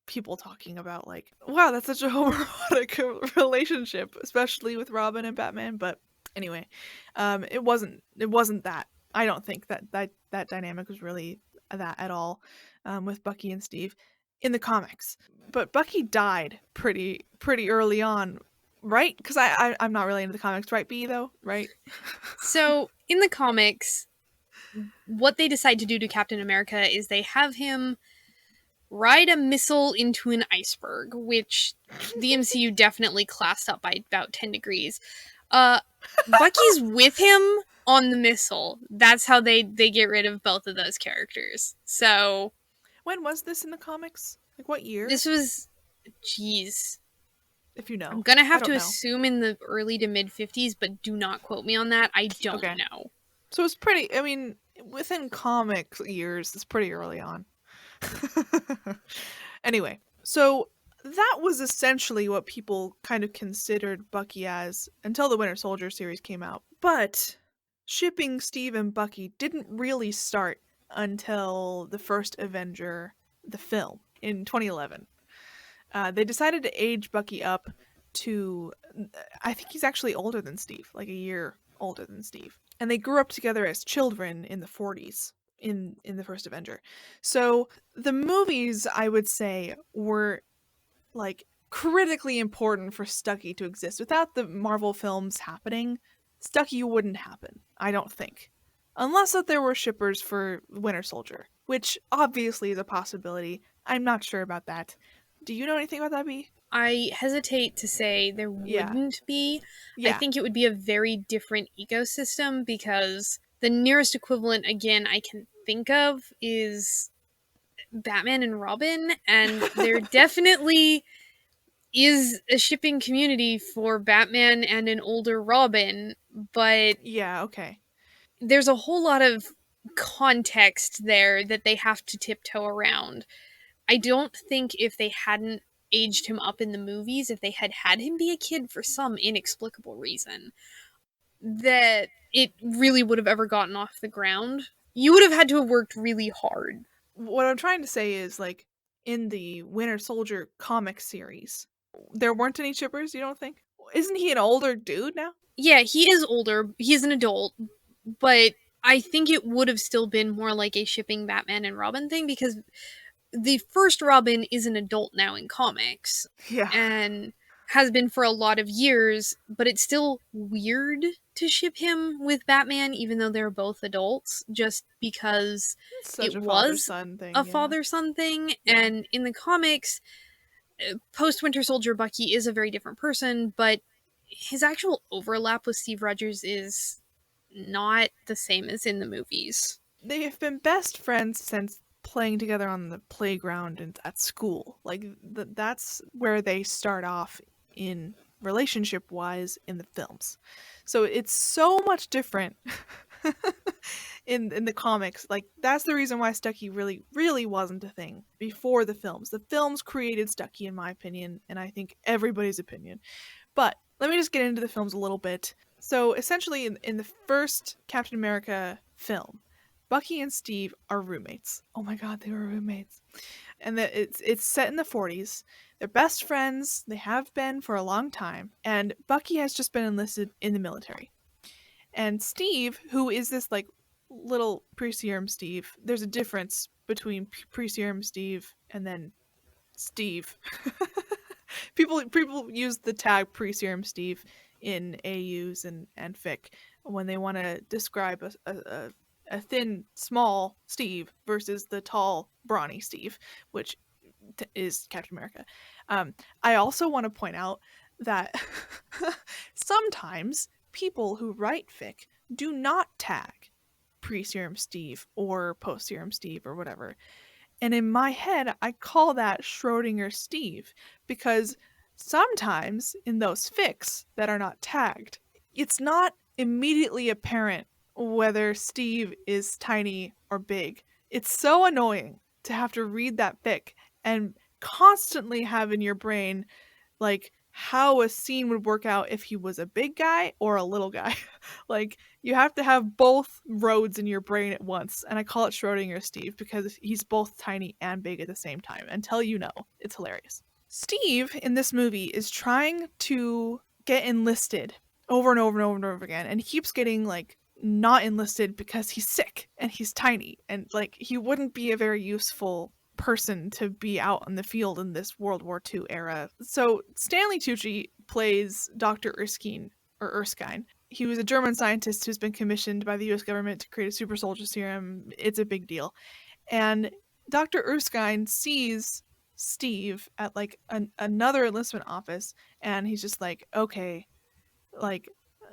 A: people talking about like, wow, that's such a homoerotic relationship, especially with Robin and Batman. But anyway, it wasn't that. I don't think that dynamic was really that at all with Bucky and Steve in the comics. But Bucky died pretty early on, right? Because I'm not really into the comics, right, Bea, though, right?
B: So in the comics, what they decide to do to Captain America is they have him ride a missile into an iceberg, which the MCU definitely classed up by about 10 degrees. Bucky's with him on the missile. That's how they get rid of both of those characters. So
A: when was this in the comics? Like what year?
B: This was, jeez.
A: If you know.
B: I'm gonna have to assume in the early to mid 50s, but do not quote me on that. I don't know.
A: So it's pretty, I mean, within comics years, it's pretty early on. Anyway, so that was essentially what people kind of considered Bucky as until the Winter Soldier series came out. But shipping Steve and Bucky didn't really start until the first Avenger, the film, in 2011. They decided to age Bucky up to, I think he's actually older than Steve, like a year older than Steve. And they grew up together as children in the 40s. In the first Avenger. So the movies, I would say, were like critically important for Stucky to exist. Without the Marvel films happening, Stucky wouldn't happen, I don't think. Unless that there were shippers for Winter Soldier, which obviously is a possibility. I'm not sure about that. Do you know anything about that, Bea?
B: I hesitate to say there
A: Yeah.
B: wouldn't be. I
A: Yeah.
B: think it would be a very different ecosystem because the nearest equivalent, again, I can think of is Batman and Robin, and there definitely is a shipping community for Batman and an older Robin, but
A: Yeah, okay.
B: there's a whole lot of context there that they have to tiptoe around. I don't think if they hadn't aged him up in the movies, if they had had him be a kid for some inexplicable reason, that it really would have ever gotten off the ground. You would have had to have worked really hard.
A: What I'm trying to say is, like, in the Winter Soldier comic series, there weren't any shippers, you don't think? Isn't he an older dude now?
B: Yeah, he is older, he's an adult, but I think it would have still been more like a shipping Batman and Robin thing because the first Robin is an adult now in comics
A: Yeah.
B: and has been for a lot of years, but it's still weird to ship him with Batman, even though they're both adults, just because
A: It's such
B: it
A: a
B: was
A: father-son thing,
B: a
A: yeah.
B: father son thing.
A: Yeah.
B: And in the comics, post Winter Soldier Bucky is a very different person, but his actual overlap with Steve Rogers is not the same as in the movies.
A: They have been best friends since playing together on the playground and at school. Like, that's where they start off in relationship wise in the films. So it's so much different in the comics. Like, that's the reason why Stucky really wasn't a thing before the films. The films created Stucky, in my opinion, and I think everybody's opinion. But let me just get into the films a little bit. So essentially, in the first Captain America film, Bucky and Steve are roommates. Oh my god, they were roommates. And it's set in the 40s. They're best friends. They have been for a long time. And Bucky has just been enlisted in the military. And Steve, who is this like little pre-serum Steve, there's a difference between pre-serum Steve and then Steve. People use the tag pre-serum Steve in AUs and fic when they want to describe a thin, small Steve versus the tall, brawny Steve, which is Captain America. I also want to point out that sometimes people who write fic do not tag pre-serum Steve or post-serum Steve or whatever. And in my head, I call that Schrodinger Steve because sometimes in those fics that are not tagged, it's not immediately apparent whether Steve is tiny or big. It's so annoying to have to read that fic and constantly have in your brain like how a scene would work out if he was a big guy or a little guy. Like, you have to have both roads in your brain at once, and I call it Schrodinger Steve because he's both tiny and big at the same time. Until you know, it's hilarious. Steve in this movie is trying to get enlisted over and over and over and over again, and he keeps getting like not enlisted because he's sick and he's tiny, and like he wouldn't be a very useful person to be out on the field in this World War II era. So Stanley Tucci plays Dr. Erskine or Erskine. He was a German scientist who's been commissioned by the U.S. government to create a super soldier serum. It's a big deal. And Dr. Erskine sees Steve at like another enlistment office, and he's just like, okay, like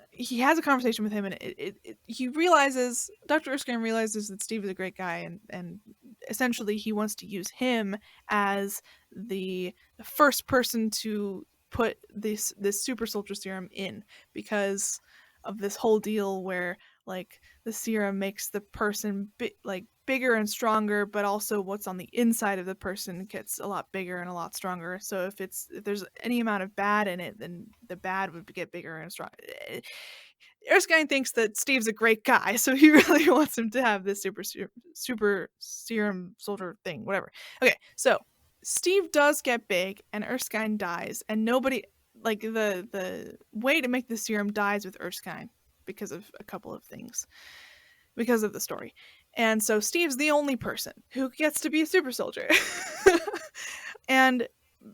A: he has a conversation with him, and he realizes, Dr. Erskine realizes that Steve is a great guy, and essentially he wants to use him as the first person to put this super soldier serum in, because of this whole deal where like the serum makes the person like bigger and stronger, but also what's on the inside of the person gets a lot bigger and a lot stronger. So if there's any amount of bad in it, then the bad would get bigger and stronger. Erskine thinks that Steve's a great guy, so he really wants him to have this super serum soldier thing, whatever. Okay, so Steve does get big, and Erskine dies, and nobody, like, the way to make the serum dies with Erskine because of a couple of things, because of the story. And so Steve's the only person who gets to be a super soldier. And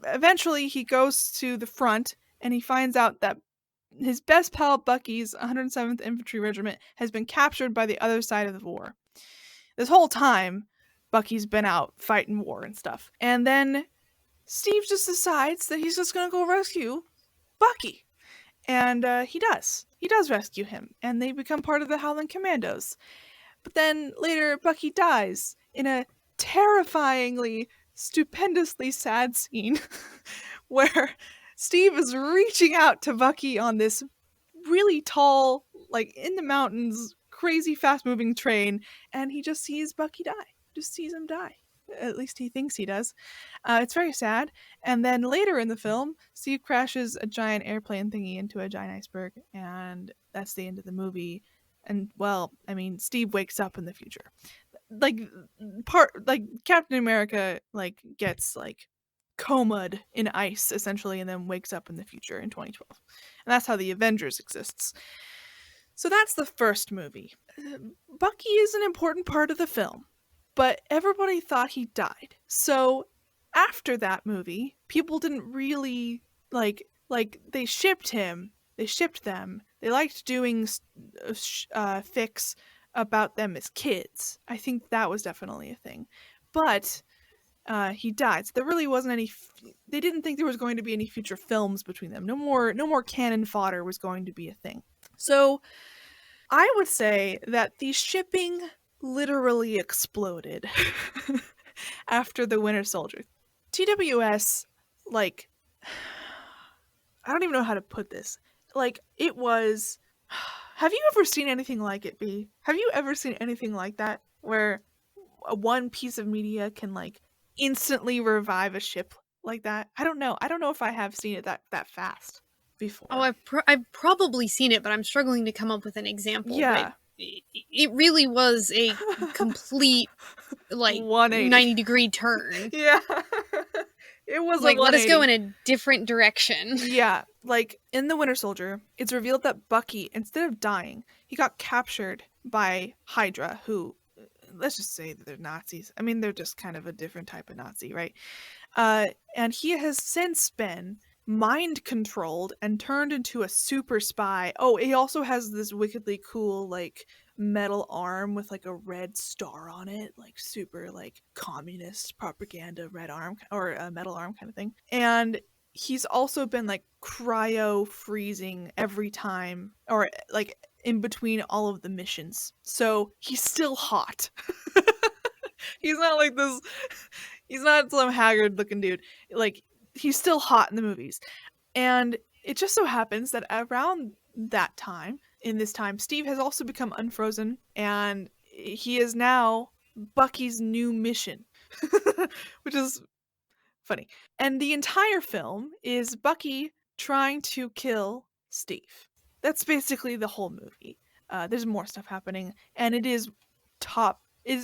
A: eventually he goes to the front and he finds out that his best pal Bucky's 107th Infantry Regiment has been captured by the other side of the war. This whole time, Bucky's been out fighting war and stuff. And then Steve just decides that he's just going to go rescue Bucky. And he does. He does rescue him, and they become part of the Howling Commandos. But then later, Bucky dies in a terrifyingly, stupendously sad scene where Steve is reaching out to Bucky on this really tall, like in the mountains, crazy fast moving train, and he just sees Bucky die. Just sees him die. At least he thinks he does. It's very sad. And then later in the film, Steve crashes a giant airplane thingy into a giant iceberg, and that's the end of the movie. And well, I mean, Steve wakes up in the future. Like Captain America gets comaed in ice essentially, and then wakes up in the future in 2012. And that's how the Avengers exists. So that's the first movie. Bucky is an important part of the film, but everybody thought he died. So after that movie, people didn't really they shipped him. They shipped them. They liked doing fics about them as kids. I think that was definitely a thing. But he died. So there really wasn't any. They didn't think there was going to be any future films between them. No more canon fodder was going to be a thing. So I would say that the shipping literally exploded after the Winter Soldier. TWS, I don't even know how to put this. It was. Have you ever seen anything like it, Bea? Have you ever seen anything like that where one piece of media can instantly revive a ship like that? I don't know. I don't know if I have seen it that fast before.
B: Oh, I've probably seen it, but I'm struggling to come up with an example.
A: Yeah.
B: But it really was a complete 90-degree turn.
A: Yeah. It was
B: let us go in a different direction.
A: Yeah, in The Winter Soldier, it's revealed that Bucky, instead of dying, he got captured by Hydra, who, let's just say that they're Nazis. I mean, they're just kind of a different type of Nazi, right? And he has since been mind controlled and turned into a super spy. Oh, he also has this wickedly cool metal arm with a red star on it, super communist propaganda red arm or a metal arm kind of thing. And he's also been cryo freezing every time, or in between all of the missions. So he's still hot. He's not this. He's not some haggard looking dude. He's still hot in the movies. And it just so happens that around that time, in this time, Steve has also become unfrozen, and he is now Bucky's new mission, which is funny. And the entire film is Bucky trying to kill Steve. That's basically the whole movie. There's more stuff happening, and it is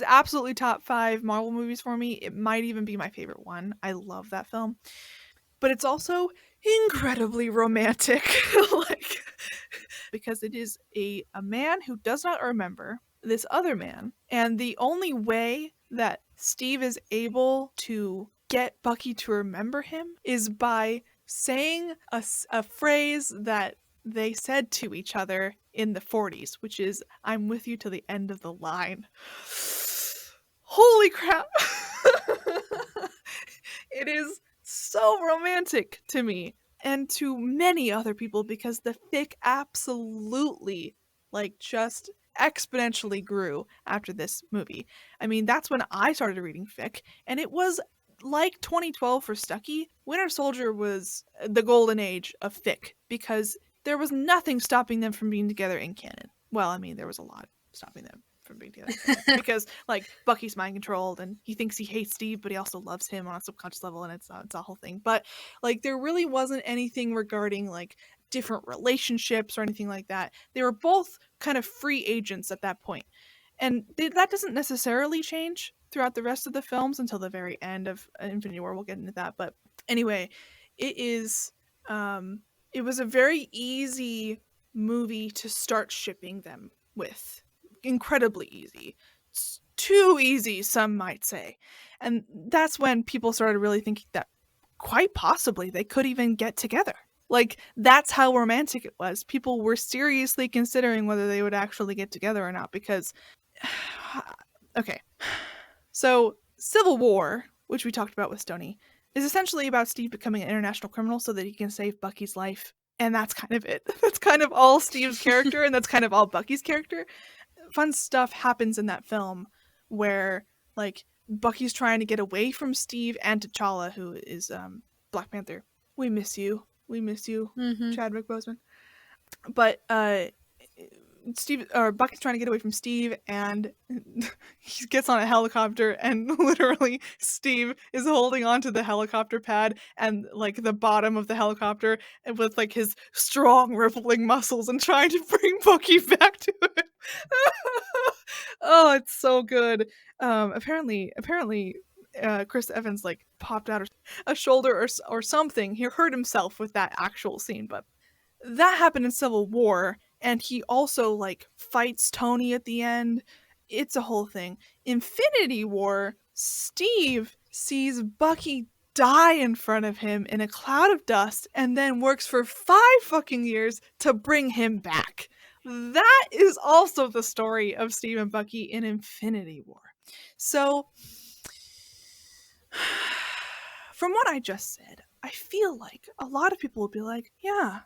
A: absolutely top 5 Marvel movies for me. It might even be my favorite one. I love that film. But it's also incredibly romantic. Because it is a man who does not remember this other man. And the only way that Steve is able to get Bucky to remember him is by saying a phrase that they said to each other in the 40s, which is, "I'm with you till the end of the line." Holy crap! It is so romantic to me and to many other people, because the fic absolutely just exponentially grew after this movie. I mean, that's when I started reading fic, and it was 2012 for Stucky. Winter Soldier was the golden age of fic, because there was nothing stopping them from being together in canon. Well, I mean, there was a lot stopping them from being together because Bucky's mind controlled, and he thinks he hates Steve, but he also loves him on a subconscious level, and it's a whole thing. But there really wasn't anything regarding different relationships or anything like that. They were both kind of free agents at that point, and that doesn't necessarily change throughout the rest of the films until the very end of Infinity War. We'll get into that, but anyway, it was a very easy movie to start shipping them with. Incredibly easy. It's too easy, some might say. And that's when people started really thinking that quite possibly they could even get together. That's how romantic it was. People were seriously considering whether they would actually get together or not, because okay. So Civil War, which we talked about with Stony, is essentially about Steve becoming an international criminal so that he can save Bucky's life. And that's kind of it. That's kind of all Steve's character, and that's kind of all Bucky's character. Fun stuff happens in that film where, like, Bucky's trying to get away from Steve and T'Challa, who is Black Panther. We miss you. We miss you, Chadwick Boseman. But Bucky's trying to get away from Steve, and he gets on a helicopter, and literally Steve is holding onto the helicopter pad and like the bottom of the helicopter, and with like his strong rippling muscles, and trying to bring Bucky back to it. Oh, it's so good. Apparently, Chris Evans like popped out a shoulder or something. He hurt himself with that actual scene, but that happened in Civil War, and he also like fights Tony at the end. It's a whole thing. Infinity War, Steve sees Bucky die in front of him in a cloud of dust and then works for 5 fucking years to bring him back. That is also the story of Steve and Bucky in Infinity War. So, from what I just said, I feel like a lot of people would be like, yeah,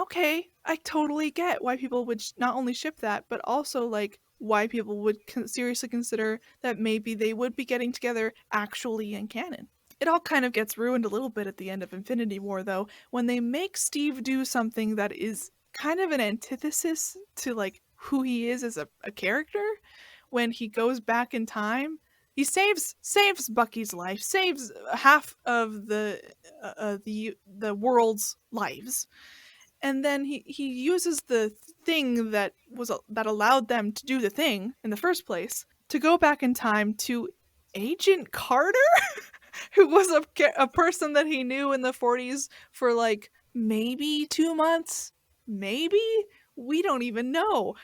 A: okay, I totally get why people would not only ship that, but also like why people would seriously consider that maybe they would be getting together actually in canon. It all kind of gets ruined a little bit at the end of Infinity War, though, when they make Steve do something that is kind of an antithesis to like who he is as a character. When he goes back in time, he saves Bucky's life, saves half of the world's lives, and then he uses the thing that allowed them to do the thing in the first place to go back in time to Agent Carter, who was a person that he knew in the 40s for like maybe 2 months, maybe, we don't even know.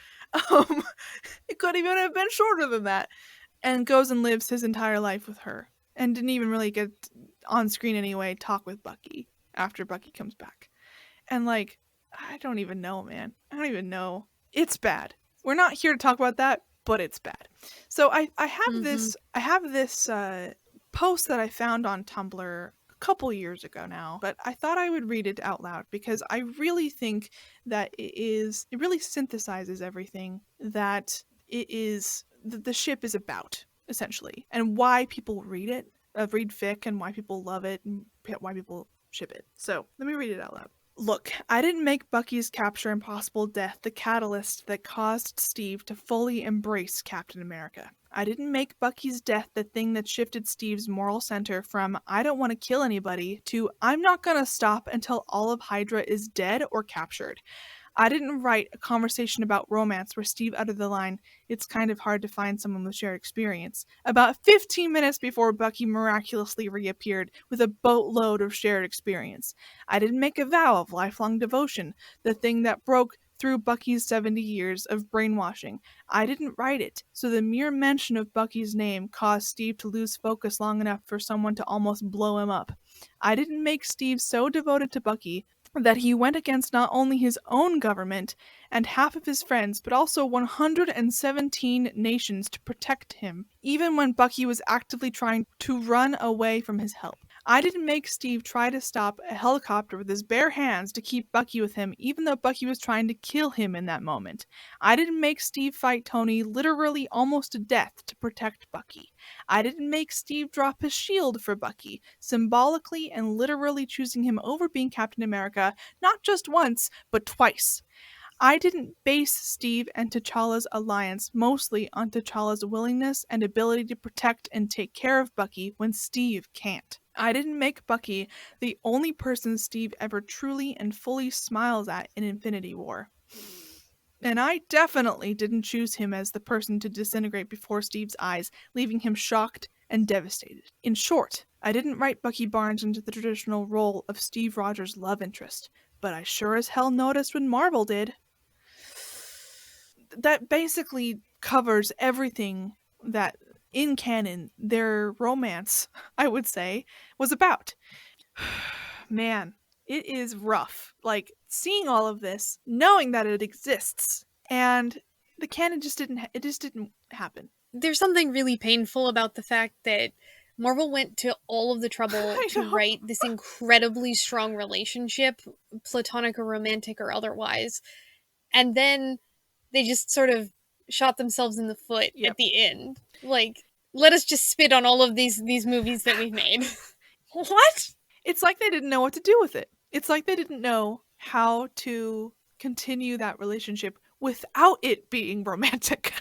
A: It could even have been shorter than that, and goes and lives his entire life with her, and didn't even really get on screen anyway talk with Bucky after Bucky comes back. And like, I don't even know, man. I don't even know. It's bad. We're not here to talk about that, but it's bad. So I have this post that I found on Tumblr a couple years ago now, but I thought I would read it out loud because I really think that it really synthesizes everything that the ship is about, essentially, and why people read it, read fic, and why people love it, and why people ship it. So let me read it out loud. Look, I didn't make Bucky's capture and possible death the catalyst that caused Steve to fully embrace Captain America. I didn't make Bucky's death the thing that shifted Steve's moral center from I don't want to kill anybody to I'm not gonna stop until all of Hydra is dead or captured. I didn't write a conversation about romance where Steve uttered the line, "It's kind of hard to find someone with shared experience," about 15 minutes before Bucky miraculously reappeared with a boatload of shared experience. I didn't make a vow of lifelong devotion, the thing that broke through Bucky's 70 years of brainwashing. I didn't write it, so the mere mention of Bucky's name caused Steve to lose focus long enough for someone to almost blow him up. I didn't make Steve so devoted to Bucky that he went against not only his own government and half of his friends, but also 117 nations to protect him, even when Bucky was actively trying to run away from his help. I didn't make Steve try to stop a helicopter with his bare hands to keep Bucky with him, even though Bucky was trying to kill him in that moment. I didn't make Steve fight Tony literally almost to death to protect Bucky. I didn't make Steve drop his shield for Bucky, symbolically and literally choosing him over being Captain America, not just once, but twice. I didn't base Steve and T'Challa's alliance mostly on T'Challa's willingness and ability to protect and take care of Bucky when Steve can't. I didn't make Bucky the only person Steve ever truly and fully smiles at in Infinity War. And I definitely didn't choose him as the person to disintegrate before Steve's eyes, leaving him shocked and devastated. In short, I didn't write Bucky Barnes into the traditional role of Steve Rogers' love interest, but I sure as hell noticed when Marvel did. That basically covers everything that in canon their romance, I would say, was about. Man, it is rough. Like, seeing all of this, knowing that it exists, and the canon just didn't happen.
B: There's something really painful about the fact that Marvel went to all of the trouble
A: I
B: to
A: know.
B: write this incredibly strong relationship, platonic or romantic or otherwise, and then they just sort of shot themselves in the foot
A: Yep.
B: at the end. Like, let us just spit on all of these movies that we've made. What?
A: It's like they didn't know what to do with it. It's like they didn't know how to continue that relationship without it being romantic.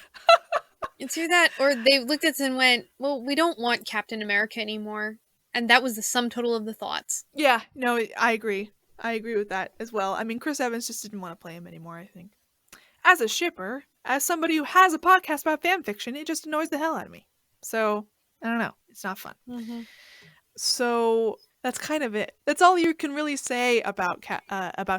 B: It's either that, or they looked at it and went, well, we don't want Captain America anymore. And that was the sum total of the thoughts.
A: Yeah, no, I agree. I agree with that as well. I mean, Chris Evans just didn't want to play him anymore, I think. As a shipper, as somebody who has a podcast about fan fiction, it just annoys the hell out of me. So, I don't know. It's not fun.
B: Mm-hmm.
A: So, that's kind of it. That's all you can really say about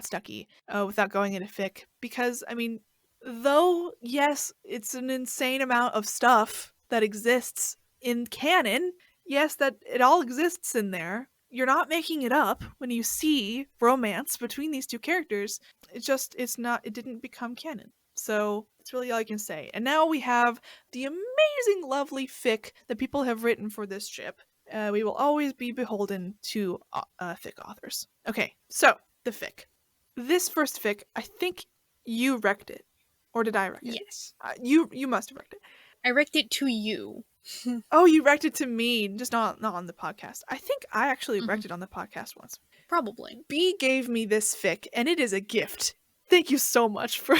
A: Stucky without going into fic. Because, I mean, though, yes, it's an insane amount of stuff that exists in canon. Yes, that it all exists in there. You're not making it up when you see romance between these two characters. It didn't become canon. So that's really all I can say. And now we have the amazing, lovely fic that people have written for this ship. We will always be beholden to fic authors. Okay, so the fic. This first fic, I think you wrecked it. Or did I wreck it?
B: Yes.
A: You must have wrecked it.
B: I wrecked it to you.
A: Oh, you wrecked it to me, just not on the podcast. I think I actually wrecked it on the podcast once.
B: Probably.
A: B gave me this fic, and it is a gift. Thank you so much for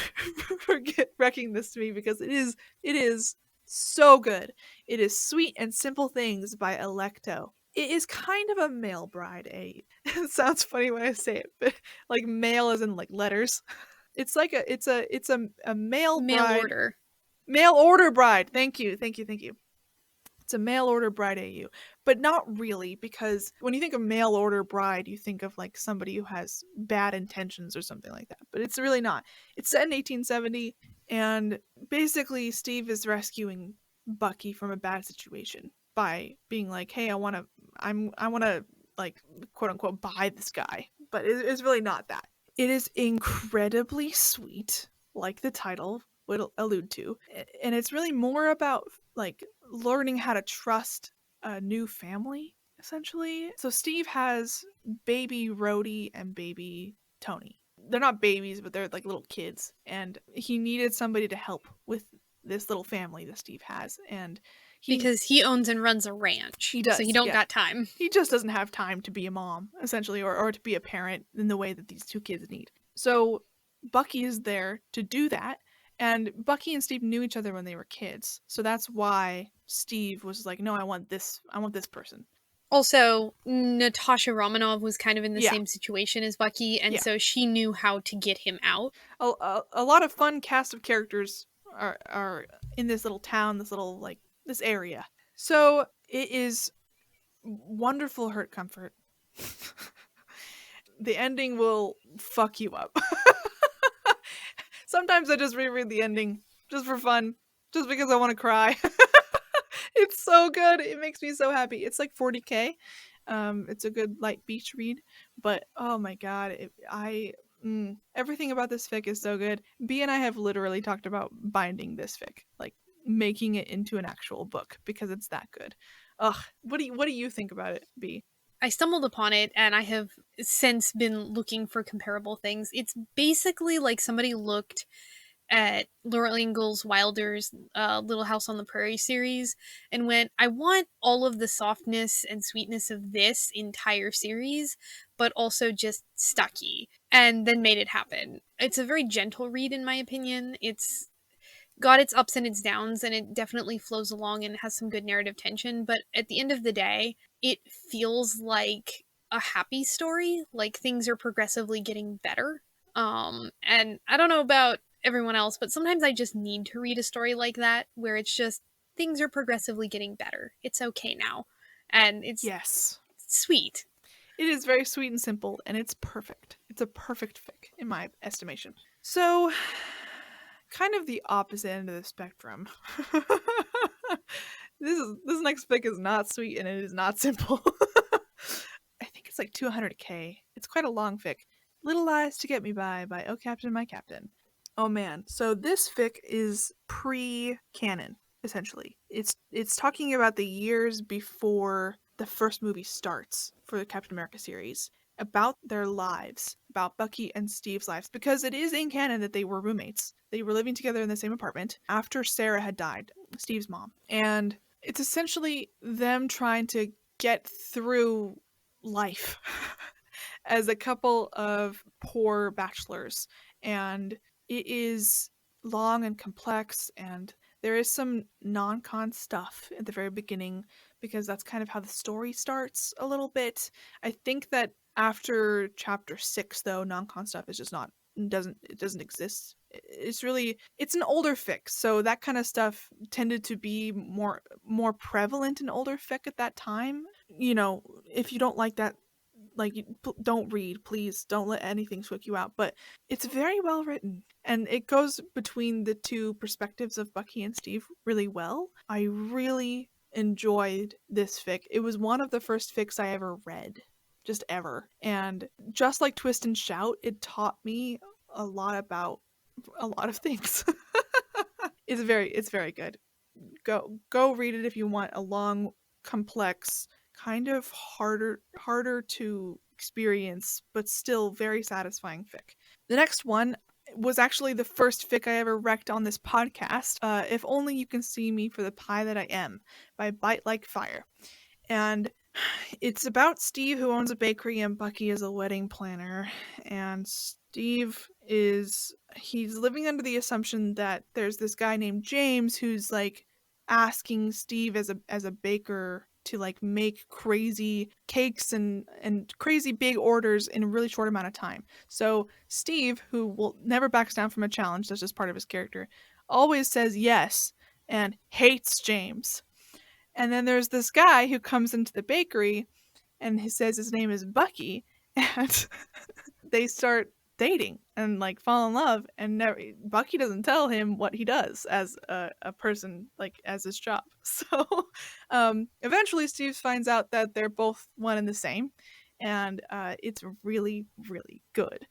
A: wrecking this to me, because it is so good. It is Sweet and Simple Things by Allecto. It is kind of a male bride aid. It sounds funny when I say it, but like male as in like letters. It's like it's a male bride.
B: order.
A: Mail order bride. Thank you. It's a mail order bride AU, but not really, because when you think of mail order bride, you think of like somebody who has bad intentions or something like that, but it's really not. It's set in 1870, and basically Steve is rescuing Bucky from a bad situation by being like, hey, I want to like quote unquote buy this guy, but it's really not that. It is incredibly sweet, like the title would allude to, and it's really more about like learning how to trust a new family, essentially. So Steve has baby Rhodey and baby Tony. They're not babies, but they're like little kids, and he needed somebody to help with this little family that Steve has, and
B: because he owns and runs a ranch.
A: He does,
B: so he don't
A: yeah.
B: got time.
A: He just doesn't have time to be a mom, essentially, or to be a parent in the way that these two kids need. So Bucky is there to do that. And Bucky and Steve knew each other when they were kids. So that's why Steve was like, no, I want this person.
B: Also, Natasha Romanoff was kind of in the
A: Yeah.
B: same situation as Bucky, and
A: Yeah.
B: so she knew how to get him out.
A: A lot of fun cast of characters are in this little town, this area. So it is wonderful hurt comfort. The ending will fuck you up. Sometimes I just reread the ending just for fun, just because I want to cry. It's so good. It makes me so happy. It's like 40K. It's a good light beach read, but oh my god, everything about this fic is so good. B and I have literally talked about binding this fic, like making it into an actual book, because it's that good. Ugh, what do you think about it, B?
B: I stumbled upon it, and I have since been looking for comparable things. It's basically like somebody looked at Laura Ingalls Wilder's Little House on the Prairie series and went, I want all of the softness and sweetness of this entire series, but also just Stucky, and then made it happen. It's a very gentle read, in my opinion. It's got its ups and its downs, and it definitely flows along and has some good narrative tension, but at the end of the day, it feels like a happy story, like things are progressively getting better. And I don't know about everyone else, but sometimes I just need to read a story like that, where it's just things are progressively getting better. It's okay now. And it's sweet.
A: It is very sweet and simple, and it's perfect. It's a perfect fic, in my estimation. So, kind of the opposite end of the spectrum. This next fic is not sweet, and it is not simple. I think it's like 200K. It's quite a long fic. Little Lies to Get Me by OhCaptainMyCaptain. Oh man, so this fic is pre-canon. essentially. It's talking about the years before the first movie starts for the Captain America series, about their lives, about Bucky and Steve's lives, because it is in canon that they were roommates. They were living together in the same apartment after Sarah had died, Steve's mom. And it's essentially them trying to get through life as a couple of poor bachelors. And it is long and complex, and there is some non-con stuff at the very beginning because that's kind of how the story starts a little bit. I think that after chapter 6 though, non-con stuff is just not doesn't exist. It's an older fic, so that kind of stuff tended to be more prevalent in older fic at that time. You know, if you don't like that, like, don't read, please don't let anything spook you out, but it's very well written, and it goes between the two perspectives of Bucky and Steve really well. I really enjoyed this fic. It was one of the first fics I ever read, just ever, and just like Twist and Shout, it taught me a lot about a lot of things. It's very good. Go read it if you want a long, complex, kind of harder to experience, but still very satisfying fic. The next one was actually the first fic I ever wrecked on this podcast. If Only You Can See Me for the Pie That I Am by Bitelikefire. And it's about Steve, who owns a bakery, and Bucky is a wedding planner. And Steve he's living under the assumption that there's this guy named James who's like asking Steve as a baker to like make crazy cakes and crazy big orders in a really short amount of time. So Steve, who will never backs down from a challenge, that's just part of his character, always says yes and hates James. And then there's this guy who comes into the bakery and he says his name is Bucky, and they start dating and like fall in love, and Bucky doesn't tell him what he does as a person, like as his job. So eventually Steve finds out that they're both one and the same, and it's really, really good.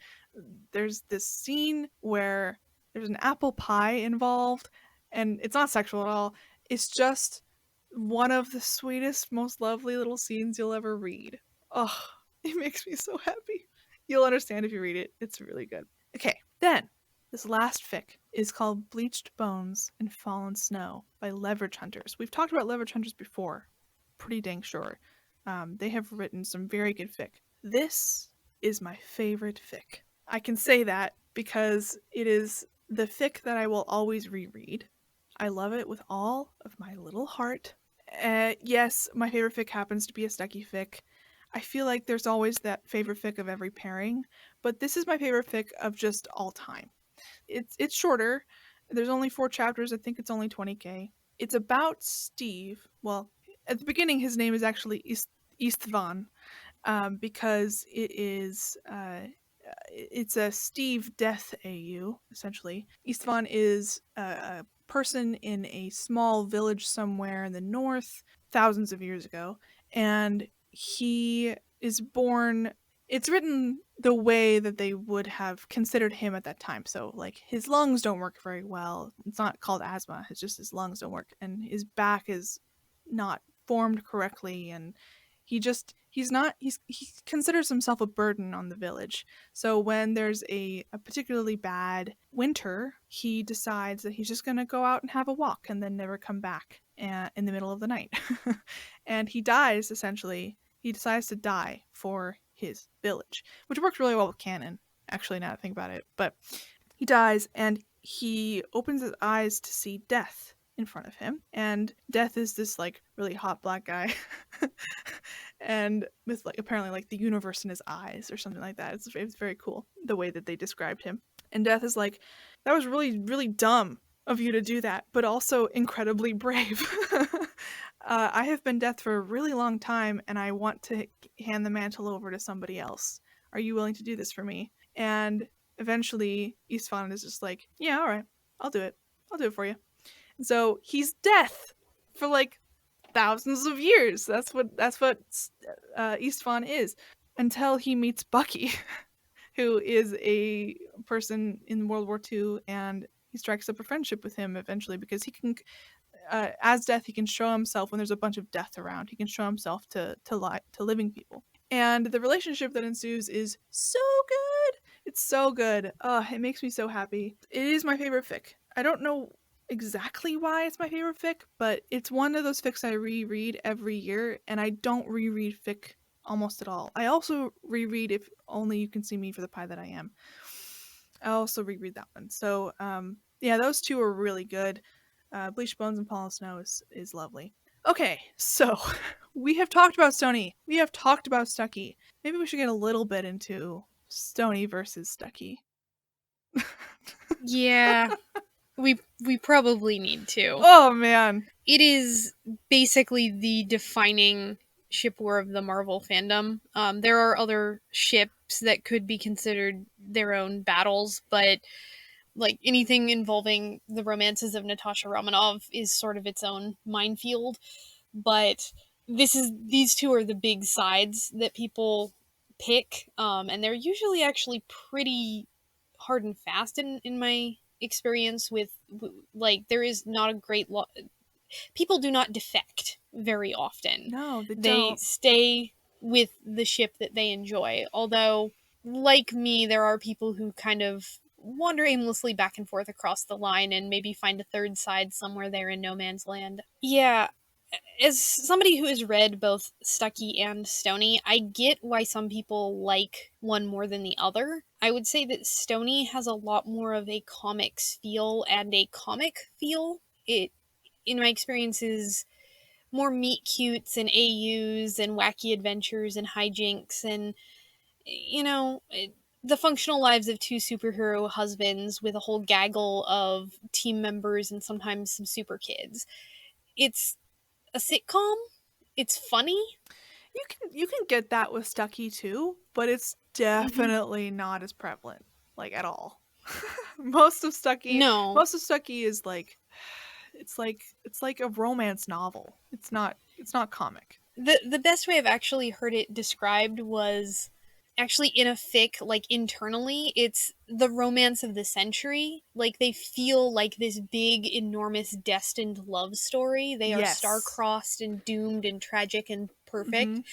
A: There's this scene where there's an apple pie involved, and it's not sexual at all. It's just one of the sweetest, most lovely little scenes you'll ever read. Oh, it makes me so happy. You'll understand if you read it. It's really good. Okay, then this last fic is called Bleached Bones and Fallen Snow by Leveragehunters. We've talked about Leveragehunters before, pretty dang sure. They have written some very good fic. This is my favorite fic. I can say that because it is the fic that I will always reread. I love it with all of my little heart. Yes, my favorite fic happens to be a Stucky fic. I feel like there's always that favorite fic of every pairing, but this is my favorite fic of just all time. It's shorter. There's only 4 chapters. I think it's only 20k. It's about Steve. Well, at the beginning, his name is actually Istvan, because it's a Steve death AU, essentially. Istvan is a person in a small village somewhere in the north thousands of years ago, and he is born. It's written the way that they would have considered him at that time. So, like, his lungs don't work very well. It's not called asthma, it's just his lungs don't work, and his back is not formed correctly, and he considers himself a burden on the village. So when there's a particularly bad winter, he decides that he's just going to go out and have a walk and then never come back in the middle of the night. And he dies, essentially. He decides to die for his village, which works really well with canon, actually, now that I think about it. But he dies, and he opens his eyes to see death in front of him, and Death is this like really hot black guy and with like apparently like the universe in his eyes or something like that. It's very cool the way that they described him. And Death is like, that was really, really dumb of you to do that, but also incredibly brave. I have been Death for a really long time, and I want to hand the mantle over to somebody else. Are you willing to do this for me? And eventually Istvan is just like, yeah, all right, I'll do it for you. So he's Death for like thousands of years. That's what Istvan is, until he meets Bucky, who is a person in World War II, and he strikes up a friendship with him eventually because he can. as death, he can show himself when there's a bunch of death around. He can show himself to living people. And the relationship that ensues is so good. It's so good. It makes me so happy. It is my favorite fic. I don't know exactly why it's my favorite fic, but it's one of those fics I reread every year, and I don't reread fic almost at all. I also reread If Only You Can See Me for the Pie That I Am. I also reread that one. So, yeah, those two are really good. Bleached Bones and Fallen Snow is lovely. Okay, so we have talked about Stony. We have talked about Stucky. Maybe we should get a little bit into Stony versus Stucky.
B: Yeah, we probably need to.
A: Oh man.
B: It is basically the defining ship war of the Marvel fandom. There are other ships that could be considered their own battles, but like anything involving the romances of Natasha Romanoff is sort of its own minefield. But these two are the big sides that people pick, and they're usually actually pretty hard and fast in my experience. With like, there is not a great people do not defect very often.
A: No, they
B: They
A: don't.
B: stay with the ship that they enjoy. Although, like me, there are people who kind of wander aimlessly back and forth across the line and maybe find a third side somewhere there in no man's land. Yeah, as somebody who has read both Stucky and Stony, I get why some people like one more than the other. I would say that Stony has a lot more of a comics feel and a comic feel. It, in my experience, is more meet cutes and AUs and wacky adventures and hijinks and, you know, the functional lives of two superhero husbands with a whole gaggle of team members and sometimes some super kids. It's a sitcom. It's funny.
A: You can get that with Stucky too, but it's definitely not as prevalent, like at all. most of Stucky
B: No,
A: most of Stucky is like it's like a romance novel. It's not comic.
B: the best way I've actually heard it described was actually in a fic, like internally. It's the romance of the century. Like, they feel like this big, enormous, destined love story. They are
A: Yes.
B: star-crossed and doomed and tragic and perfect.
A: Mhm.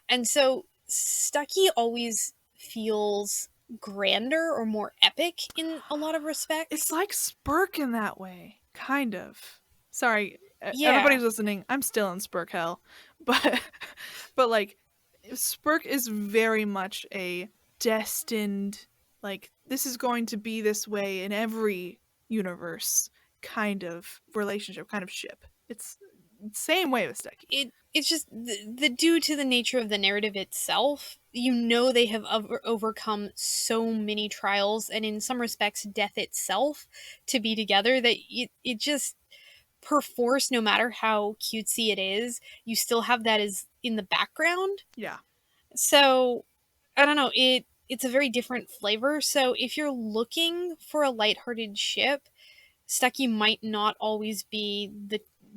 B: And so Stucky always feels grander or more epic in a lot of respects.
A: It's like Spurk in that way, kind of. Sorry,
B: Yeah.
A: everybody's listening. I'm still in Spurk hell, but like Spurk is very much a destined, like, this is going to be this way in every universe kind of relationship, kind of ship. It's same way with Stucky.
B: It's just the due to the nature of the narrative itself, you know, they have overcome so many trials and in some respects death itself to be together, that it just perforce, no matter how cutesy it is, you still have that as in the background.
A: Yeah.
B: So I don't know, it's a very different flavor. So if you're looking for a lighthearted ship, Stucky might not always be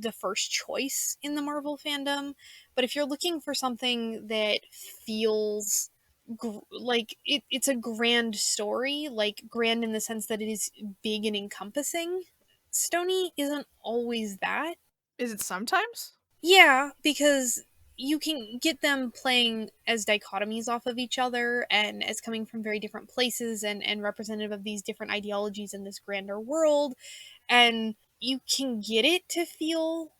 B: the first choice in the Marvel fandom, but if you're looking for something that feels like it's a grand story, like grand in the sense that it is big and encompassing, Stony isn't always that.
A: Is it sometimes?
B: Yeah, because you can get them playing as dichotomies off of each other and as coming from very different places and representative of these different ideologies in this grander world. And you can get it to feel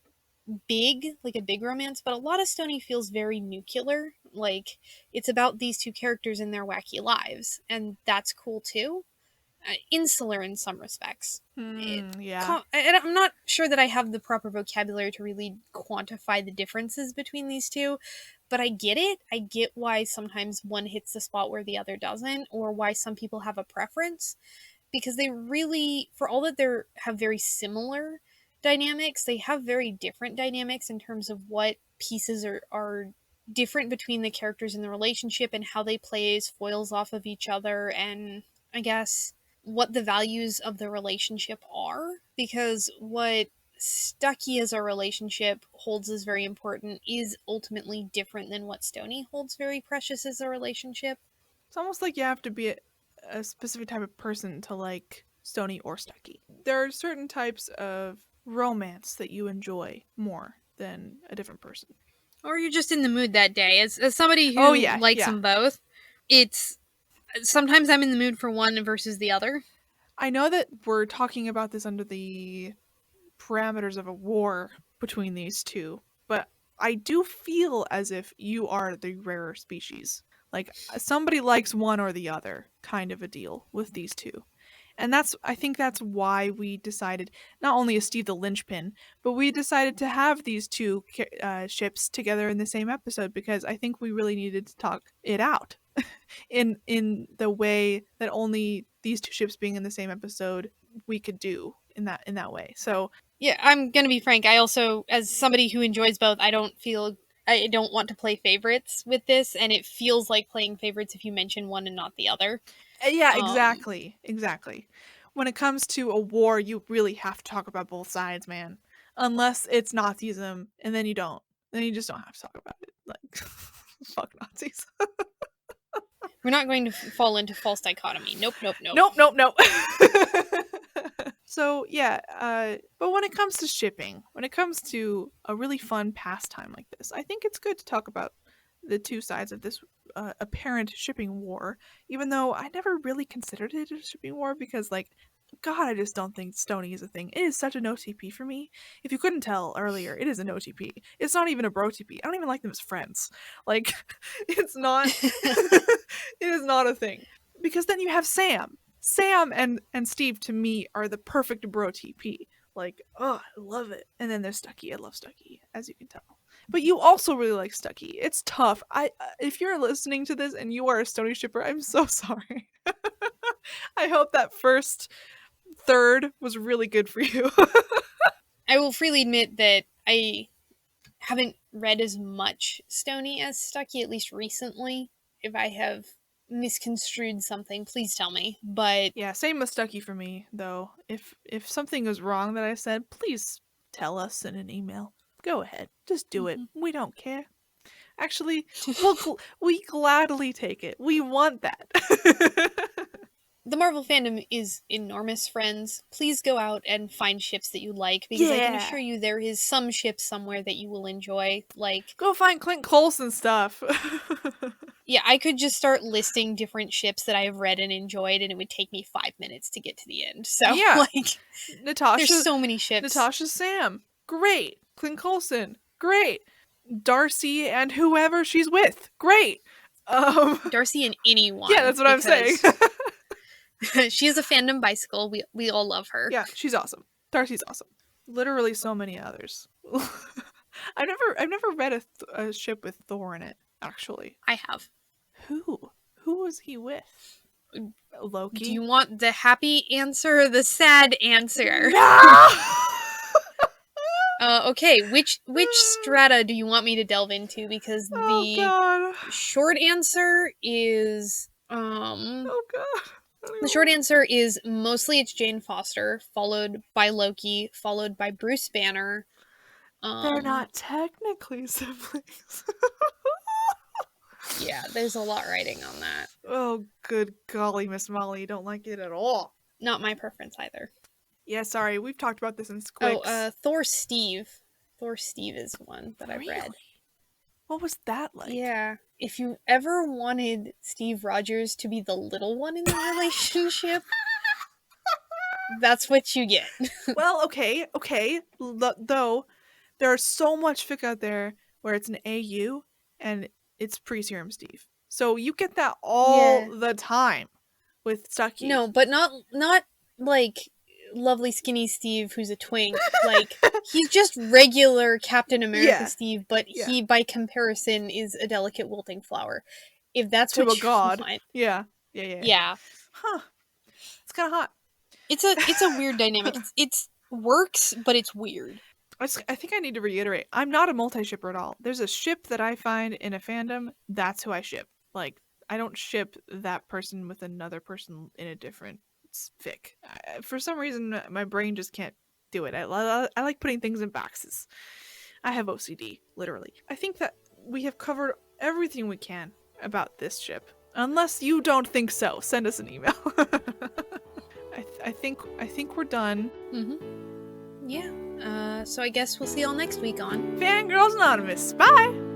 B: big, like a big romance, but a lot of Stony feels very nuclear. Like, it's about these two characters and their wacky lives, and that's cool too. Insular in some respects.
A: Yeah.
B: And I'm not sure that I have the proper vocabulary to really quantify the differences between these two, but I get it. I get why sometimes one hits the spot where the other doesn't, or why some people have a preference, because they really, for all that they have very similar dynamics, they have very different dynamics in terms of what pieces are different between the characters in the relationship and how they play as foils off of each other, and I guess what the values of the relationship are. Because what Stucky as a relationship holds as very important is ultimately different than what Stony holds very precious as a relationship.
A: It's almost like you have to be a specific type of person to like Stony or Stucky. There are certain types of romance that you enjoy more than a different person.
B: Or you're just in the mood that day. As somebody who likes them both, it's sometimes I'm in the mood for one versus the other.
A: I know that we're talking about this under the parameters of a war between these two, but I do feel as if you are the rarer species. Like, somebody likes one or the other kind of a deal with these two. And I think that's why we decided, not only is Steve the linchpin, but we decided to have these two ships together in the same episode, because I think we really needed to talk it out in the way that only these two ships being in the same episode we could do in that way. So
B: yeah, I'm gonna be frank. I also, as somebody who enjoys both, I don't want to play favorites with this, and it feels like playing favorites if you mention one and not the other.
A: yeah, exactly. When it comes to a war, you really have to talk about both sides, man. Unless it's Nazism, and then you don't. Then you just don't have to talk about it. Like, fuck Nazis.
B: We're not going to fall into false dichotomy. Nope.
A: Nope. So, yeah, but when it comes to shipping, when it comes to a really fun pastime like this, I think it's good to talk about the two sides of this apparent shipping war, even though I never really considered it a shipping war, because, like, God, I just don't think Stony is a thing. It is such an OTP for me. If you couldn't tell earlier, it is an OTP. It's not even a bro TP. I don't even like them as friends. Like, it's not. It is not a thing. Because then you have Sam. Sam and Steve, to me, are the perfect bro TP. Like, oh, I love it. And then there's Stucky. I love Stucky, as you can tell. But you also really like Stucky. It's tough. If you're listening to this and you are a Stony shipper, I'm so sorry. I hope that first third was really good for you.
B: I will freely admit that I haven't read as much Stony as Stucky, at least recently. If I have misconstrued something, please tell me. But
A: yeah, same with Stucky for me, though. If something is wrong that I said, please tell us in an email. Go ahead. Just do it. We don't care. Actually, we gladly take it. We want that.
B: the Marvel fandom is enormous, friends. Please go out and find ships that you like, because I can assure you there is some ships somewhere that you will enjoy. Like,
A: go find Clint Coulson stuff.
B: yeah, I could just start listing different ships that I have read and enjoyed, and it would take me 5 minutes to get to the end. So,
A: yeah,
B: like,
A: Natasha,
B: there's so many ships.
A: Natasha Sam, great. Clint Coulson, great. Darcy and whoever she's with, great.
B: Darcy and anyone.
A: Yeah, that's what I'm saying.
B: She is a fandom bicycle. We all love her.
A: Yeah, she's awesome. Darcy's awesome. Literally so many others. I've never read a ship with Thor in it, actually.
B: I have.
A: Who was he with? Loki?
B: Do you want the happy answer or the sad answer?
A: No!
B: Okay, which strata do you want me to delve into? Because the short answer is
A: oh god.
B: The short answer is mostly it's Jane Foster, followed by Loki, followed by Bruce Banner.
A: They're not technically siblings.
B: Yeah, there's a lot writing on that.
A: Oh, good golly, Miss Molly, you don't like it at all.
B: Not my preference either.
A: Yeah, sorry, we've talked about this in Squicks.
B: Oh, Thor Steve. Thor Steve is one that I've read.
A: What was that like?
B: Yeah. If you ever wanted Steve Rogers to be the little one in the relationship, that's what you get.
A: Well, okay. Though, there are so much fic out there where it's an AU and it's pre-serum Steve. So you get that all the time with Stucky.
B: No, but not like lovely skinny Steve who's a twink. Like, he's just regular Captain America Steve, but he by comparison is a delicate wilting flower. If that's
A: to
B: what
A: a god.
B: Want.
A: Yeah. Huh. It's kind of hot.
B: It's a weird dynamic. It's works, but it's weird.
A: I think I need to reiterate, I'm not a multi-shipper at all. There's a ship that I find in a fandom, that's who I ship. Like, I don't ship that person with another person in a different fic. For some reason, my brain just can't do it. I like putting things in boxes. I have OCD, literally. I think that we have covered everything we can about this ship. Unless you don't think so, send us an email. I think we're done.
B: Mm-hmm. Yeah. So I guess we'll see y'all next week on
A: Fangirls Anonymous. Bye!